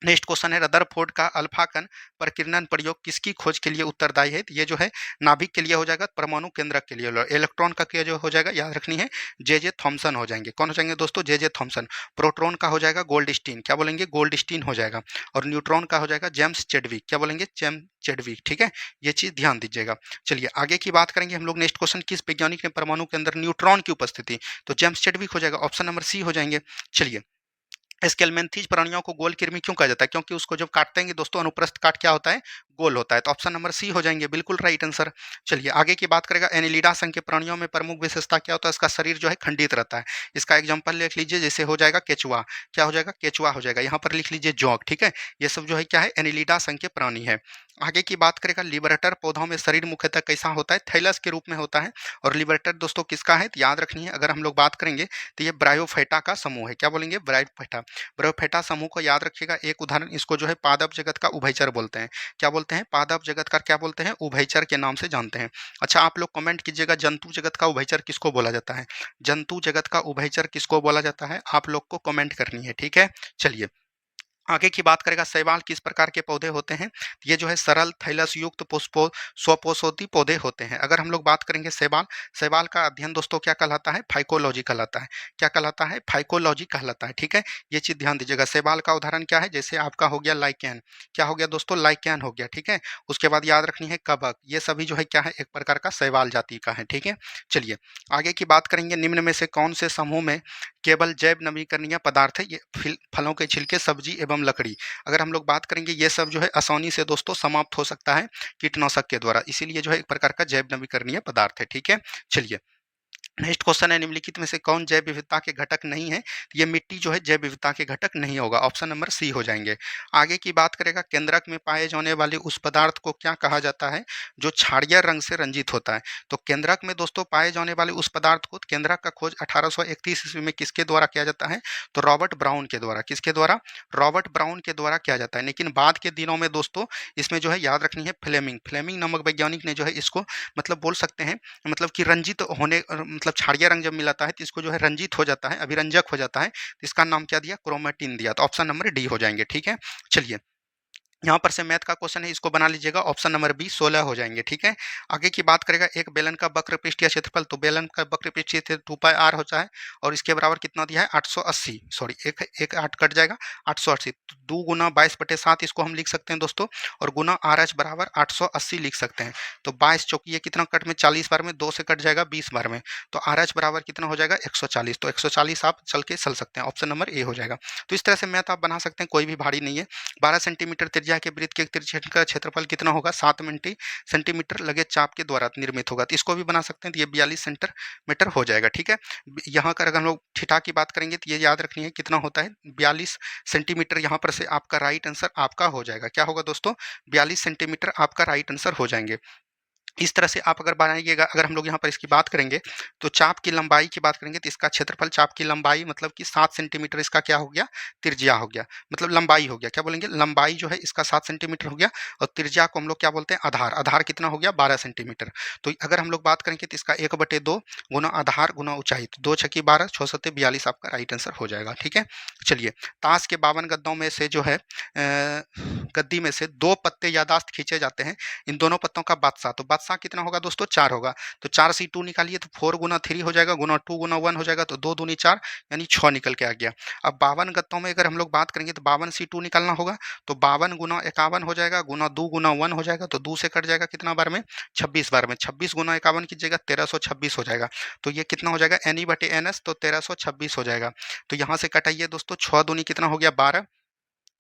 नेक्स्ट क्वेश्चन है रदरफोर्ड का अल्फा कण प्रकीर्णन प्रयोग किसकी खोज के लिए उत्तरदायी है। ये जो है नाभिक के लिए हो जाएगा, परमाणु केंद्रक के लिए, इलेक्ट्रॉन का क्या जो हो जाएगा, याद रखनी है जे थॉमसन हो जाएंगे, कौन हो जाएंगे दोस्तों, जे थॉमसन। प्रोटॉन का हो जाएगा गोल्डस्टीन, क्या बोलेंगे, गोल्डस्टीन हो जाएगा। और न्यूट्रॉन का हो जाएगा जेम्स चेडविक, क्या बोलेंगे, जेम्स चेडविक, ठीक है, ये चीज ध्यान दीजिएगा। चलिए आगे की बात करेंगे हम लोग नेक्स्ट क्वेश्चन किस वैज्ञानिक ने परमाणु के अंदर न्यूट्रॉन की उपस्थिति, तो जेम्स चेडविक हो जाएगा, ऑप्शन नंबर सी हो जाएंगे। चलिए स्केलमेंथीज प्राणियों को गोल कृमि क्यों कहा जाता है, क्योंकि उसको जब काटते हैं दोस्तों अनुप्रस्थ काट क्या होता है, गोल होता है, तो ऑप्शन नंबर सी हो जाएंगे बिल्कुल राइट आंसर। चलिए आगे की बात करेगा एनिलिडा संघ के प्राणियों में प्रमुख विशेषता क्या होता है, इसका शरीर जो है खंडित रहता है। इसका एग्जांपल लिख लीजिए, जैसे हो जाएगा केचुआ, क्या हो जाएगा, केचुआ हो जाएगा, यहाँ पर लिख लीजिए जोंक, ठीक है, ये सब जो है क्या है, एनिलिडा संघ के प्राणी है। आगे की बात करेगा लिबरेटर पौधों में शरीर मुख्यतः कैसा होता है, थैलस के रूप में होता है। और लिबरेटर दोस्तों किसका है, तो याद रखनी है अगर हम लोग बात करेंगे तो ये ब्रायोफाइटा का समूह है, क्या बोलेंगे, ब्रायोफाइटा। ब्रायोफाइटा समूह को याद रखिएगा, एक उदाहरण इसको जो है पादप जगत का उभयचर बोलते हैं, क्या बोलते हैं, पादप जगत का क्या बोलते हैं, उभयचर के नाम से जानते हैं। अच्छा आप लोग कमेंट कीजिएगा जंतु जगत का उभयचर किसको बोला जाता है, जंतु जगत का उभयचर किसको बोला जाता है, आप लोग को कमेंट करनी है, ठीक है। चलिए आगे की बात करेगा शैवाल किस प्रकार के पौधे होते हैं, ये जो है सरल थैलस युक्त पुष्पो स्वपोषोती पौधे होते हैं। अगर हम लोग बात करेंगे शैवाल, शैवाल का अध्ययन दोस्तों क्या कहलाता है, फाइकोलॉजी कहलाता है, क्या कहलाता है, फाइकोलॉजी कहलाता है, ठीक है, ये चीज ध्यान दीजिएगा। शैवाल का उदाहरण क्या है, जैसे आपका हो गया लाइकेन, क्या हो गया दोस्तों, लाइकेन हो गया, ठीक है। उसके बाद याद रखनी है कवक, ये सभी जो है क्या है, एक प्रकार का शैवाल जाति का है, ठीक है। चलिए आगे की बात करेंगे निम्न में से कौन से समूह में केवल जैव नवीकरणीय पदार्थ है, ये फलों के छिलके, सब्जी एवं लकड़ी। अगर हम लोग बात करेंगे ये सब जो है आसानी से दोस्तों समाप्त हो सकता है कीटनाशक के द्वारा, इसीलिए जो है एक प्रकार का जैव नवीकरणीय पदार्थ है, ठीक है। चलिए नेक्स्ट क्वेश्चन है निम्नलिखित में से कौन जैव विविधता के घटक नहीं है, ये मिट्टी जो है जैव विविधता के घटक नहीं होगा, ऑप्शन नंबर सी हो जाएंगे। आगे की बात करेगा केंद्रक में पाए जाने वाले उस पदार्थ को क्या कहा जाता है जो क्षारीय रंग से रंजित होता है। तो केंद्रक में दोस्तों पाए जाने वाले उस पदार्थ को, केंद्रक का खोज 1831 ईस्वी में किसके द्वारा किया जाता है, तो रॉबर्ट ब्राउन के द्वारा, किसके द्वारा, रॉबर्ट ब्राउन के द्वारा किया जाता है। लेकिन बाद के दिनों में दोस्तों इसमें जो है याद रखनी है फ्लेमिंग, फ्लेमिंग नामक वैज्ञानिक ने जो है इसको मतलब बोल सकते हैं मतलब कि रंजित होने मतलब मतलब क्षारीय रंग जब मिलाता है तो इसको जो है रंजित हो जाता है, अभिरंजक हो जाता है, तो इसका नाम क्या दिया, क्रोमेटिन दिया। तो ऑप्शन नंबर डी हो जाएंगे। ठीक है, चलिए यहाँ पर से मैथ का क्वेश्चन है, इसको बना लीजिएगा, ऑप्शन नंबर बी 16 हो जाएंगे। ठीक है, आगे की बात करेगा, एक बेलन का वक्र पृष्ठीय क्षेत्रफल, तो बेलन का वक्र पृष्ठीय क्षेत्र 2 पाई आर होता है और इसके बराबर कितना दिया है 880, सॉरी एक एक 8 कट जाएगा 880, तो 2 गुना 22/7 इसको हम लिख सकते हैं दोस्तों, और गुना आर एच बराबर 880 लिख सकते हैं। तो 22 चौकी ये कितना कट में 40 बार में, 2 से कट जाएगा 20 बार में, तो आर एच बराबर कितना हो जाएगा 140, तो 140 आप चल के चल सकते हैं, ऑप्शन नंबर ए हो जाएगा। तो इस तरह से मैथ आप बना सकते हैं, कोई भी भारी नहीं है। 12 सेंटीमीटर त्रिज्या के वृत्त के तिरछे का क्षेत्रफल कितना होगा, 7 सेंटीमीटर लगे चाप के द्वारा निर्मित होगा, तो इसको भी बना सकते हैं, तो ये 42 सेंटीमीटर हो जाएगा। ठीक है, यहाँ कर अगर हम लोग थीटा की बात करेंगे तो ये याद रखनी है कितना होता है 42 सेंटीमीटर, यहाँ पर से आपका राइट आंसर आपका हो जाएगा, क्या होगा दोस्तों 42 सेंटीमीटर आपका राइट आंसर हो जाएंगे। इस तरह से आप अगर बनाइएगा, अगर हम लोग यहाँ पर इसकी बात करेंगे तो चाप की लंबाई की बात करेंगे तो इसका क्षेत्रफल, चाप की लंबाई मतलब कि 7 सेंटीमीटर इसका क्या हो गया, त्रिज्या हो गया, मतलब लंबाई हो गया, क्या बोलेंगे लंबाई जो है इसका 7 सेंटीमीटर हो गया, और त्रिज्या को हम लोग क्या बोलते हैं आधार, आधार कितना हो गया 12 सेंटीमीटर। तो अगर हम लोग बात करेंगे तो इसका 1/2 गुना आधार गुना ऊंचाई, तो 2 छक्की 12 6 सत्ते 42 आपका राइट आंसर हो जाएगा। ठीक है, चलिए ताश के 52 गद्दों में से जो है गद्दी में से 2 पत्ते यादाश्त खींचे जाते हैं, इन दोनों पत्तों का बादशाह, तो बादशाह कितना होगा दोस्तों 4 होगा, तो 4 से 2 निकालिए तो 4 गुना 3 हो जाएगा, गुना 2 गुना 1 हो जाएगा, तो 2 दूनी 4 यानी 6 निकल के आ गया। अब 52 गत्तों में अगर हम लोग बात करेंगे तो 52 से 2 निकालना होगा, तो 52 गुना 51 हो जाएगा, गुना 2 गुना 1 हो जाएगा, तो 2 से कट जाएगा कितना बार में 26 बार में, 26 गुना 51 कीजिएगा 1326 हो जाएगा, तो ये कितना हो जाएगा एन ई बटे एन एस, तो 1326 हो जाएगा। तो यहाँ से कटाइए दोस्तों, 6 दूनी कितना हो गया 12,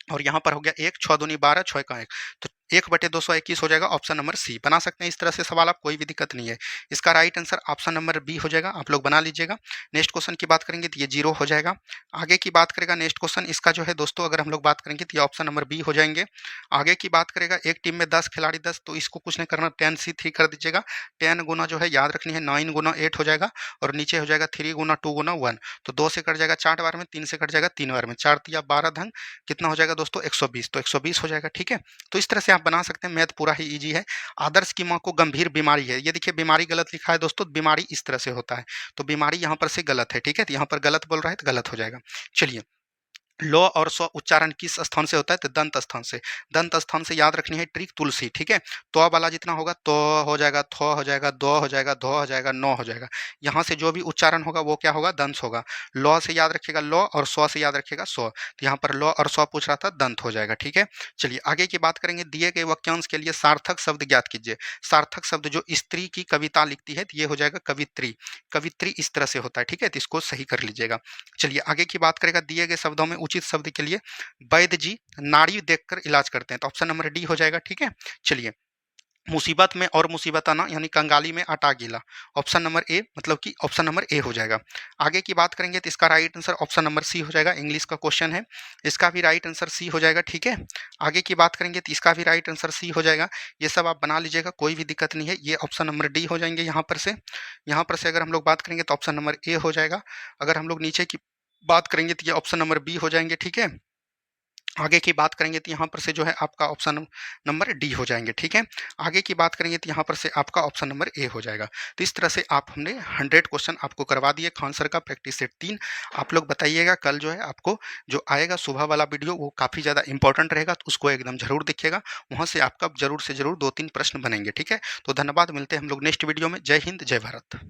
और यहाँ पर हो गया 1, 6 दूनी 12, 6 का 1, तो 1/221 हो जाएगा, ऑप्शन नंबर सी। बना सकते हैं इस तरह से सवाल आप, कोई भी दिक्कत नहीं है। इसका right answer option number B हो जाएगा, आप लोग बना लीजिएगा। नेक्स्ट क्वेश्चन की बात करेंगे तो ये 0 हो जाएगा। आगे की बात करेगा नेक्स्ट क्वेश्चन, इसका जो है दोस्तों अगर हम लोग बात करेंगे तो ये ऑप्शन नंबर बी हो जाएंगे। आगे की बात करेगा, एक टीम में 10 खिलाड़ी 10, तो इसको कुछ नहीं करना, 10C3 कर दीजिएगा, 10 गुना जो है याद रखनी है 9 गुना 8 हो जाएगा, और नीचे हो जाएगा 3 गुना 2 गुना 1, तो 2 से कट जाएगा 4 बार में, 3 से कट जाएगा 3 बार में, 4 तिया 12 धन कितना हो जाएगा दोस्तों 120, तो 120 हो जाएगा। ठीक है, तो इस तरह से आप बना सकते हैं, मैथ पूरा ही इजी है। आदर्श की माँ को गंभीर बीमारी है, ये देखिए बीमारी गलत लिखा है दोस्तों, बीमारी इस तरह से होता है, तो बीमारी यहाँ पर से गलत है। ठीक है, तो यहाँ पर गलत बोल रहा है तो गलत हो जाएगा। चलिए, लो और स्व उच्चारण किस स्थान से होता है, तो दंत स्थान से। दंत स्थान से याद रखनी है ट्रिक तुलसी। ठीक है, तो वाला जितना होगा तो हो जाएगा, थो हो जाएगा, दो हो जाएगा, धो हो जाएगा, नो हो जाएगा, यहाँ से जो भी उच्चारण होगा वो क्या होगा दंत होगा। लो से याद रखिएगा लो, और स्व से याद रखिएगा स्व, तो यहाँ पर लो और स्व पूछ रहा था, दंत हो जाएगा। ठीक है, चलिए आगे की बात करेंगे, दिए गए वाक्यांश के लिए सार्थक शब्द ज्ञात कीजिए। सार्थक शब्द जो स्त्री की कविता लिखती है तो ये हो जाएगा कवित्री, कवित्री इस तरह से होता है। ठीक है, तो इसको सही कर लीजिएगा। चलिए आगे की बात करेगा, दिए गए शब्दों में उचित शब्द के लिए वैद्य जी नाड़ी देखकर इलाज करते हैं, तो ऑप्शन नंबर डी हो जाएगा। ठीक है, चलिए मुसीबत में और मुसीबत आना यानी कंगाली में आटा गीला, ऑप्शन नंबर ए, मतलब कि ऑप्शन नंबर ए हो जाएगा। आगे की बात करेंगे तो इसका right answer option number C हो जाएगा, इंग्लिश का क्वेश्चन है, इसका भी राइट आंसर सी हो जाएगा। ठीक है, आगे की बात करेंगे तो इसका भी राइट आंसर सी हो जाएगा। ये सब आप बना लीजिएगा, कोई भी दिक्कत नहीं है, ये ऑप्शन नंबर डी हो जाएंगे। यहाँ पर से अगर हम लोग बात करेंगे तो ऑप्शन नंबर ए हो जाएगा। अगर हम लोग नीचे की बात करेंगे तो ये ऑप्शन नंबर बी हो जाएंगे। ठीक है, आगे की बात करेंगे तो यहाँ पर से जो है आपका ऑप्शन नंबर डी हो जाएंगे। ठीक है, आगे की बात करेंगे तो यहाँ पर से आपका ऑप्शन नंबर ए हो जाएगा। तो इस तरह से आप हमने 100 क्वेश्चन आपको करवा दिए खान सर का प्रैक्टिस सेट 3। आप लोग बताइएगा, कल जो है आपको जो आएगा सुबह वाला वीडियो वो काफ़ी ज़्यादा इंपॉर्टेंट रहेगा, तो उसको एकदम जरूर देखिएगा, वहाँ से आपका जरूर से जरूर 2-3 प्रश्न बनेंगे। ठीक है, तो धन्यवाद, मिलते हैं हम लोग नेक्स्ट वीडियो में। जय हिंद, जय भारत।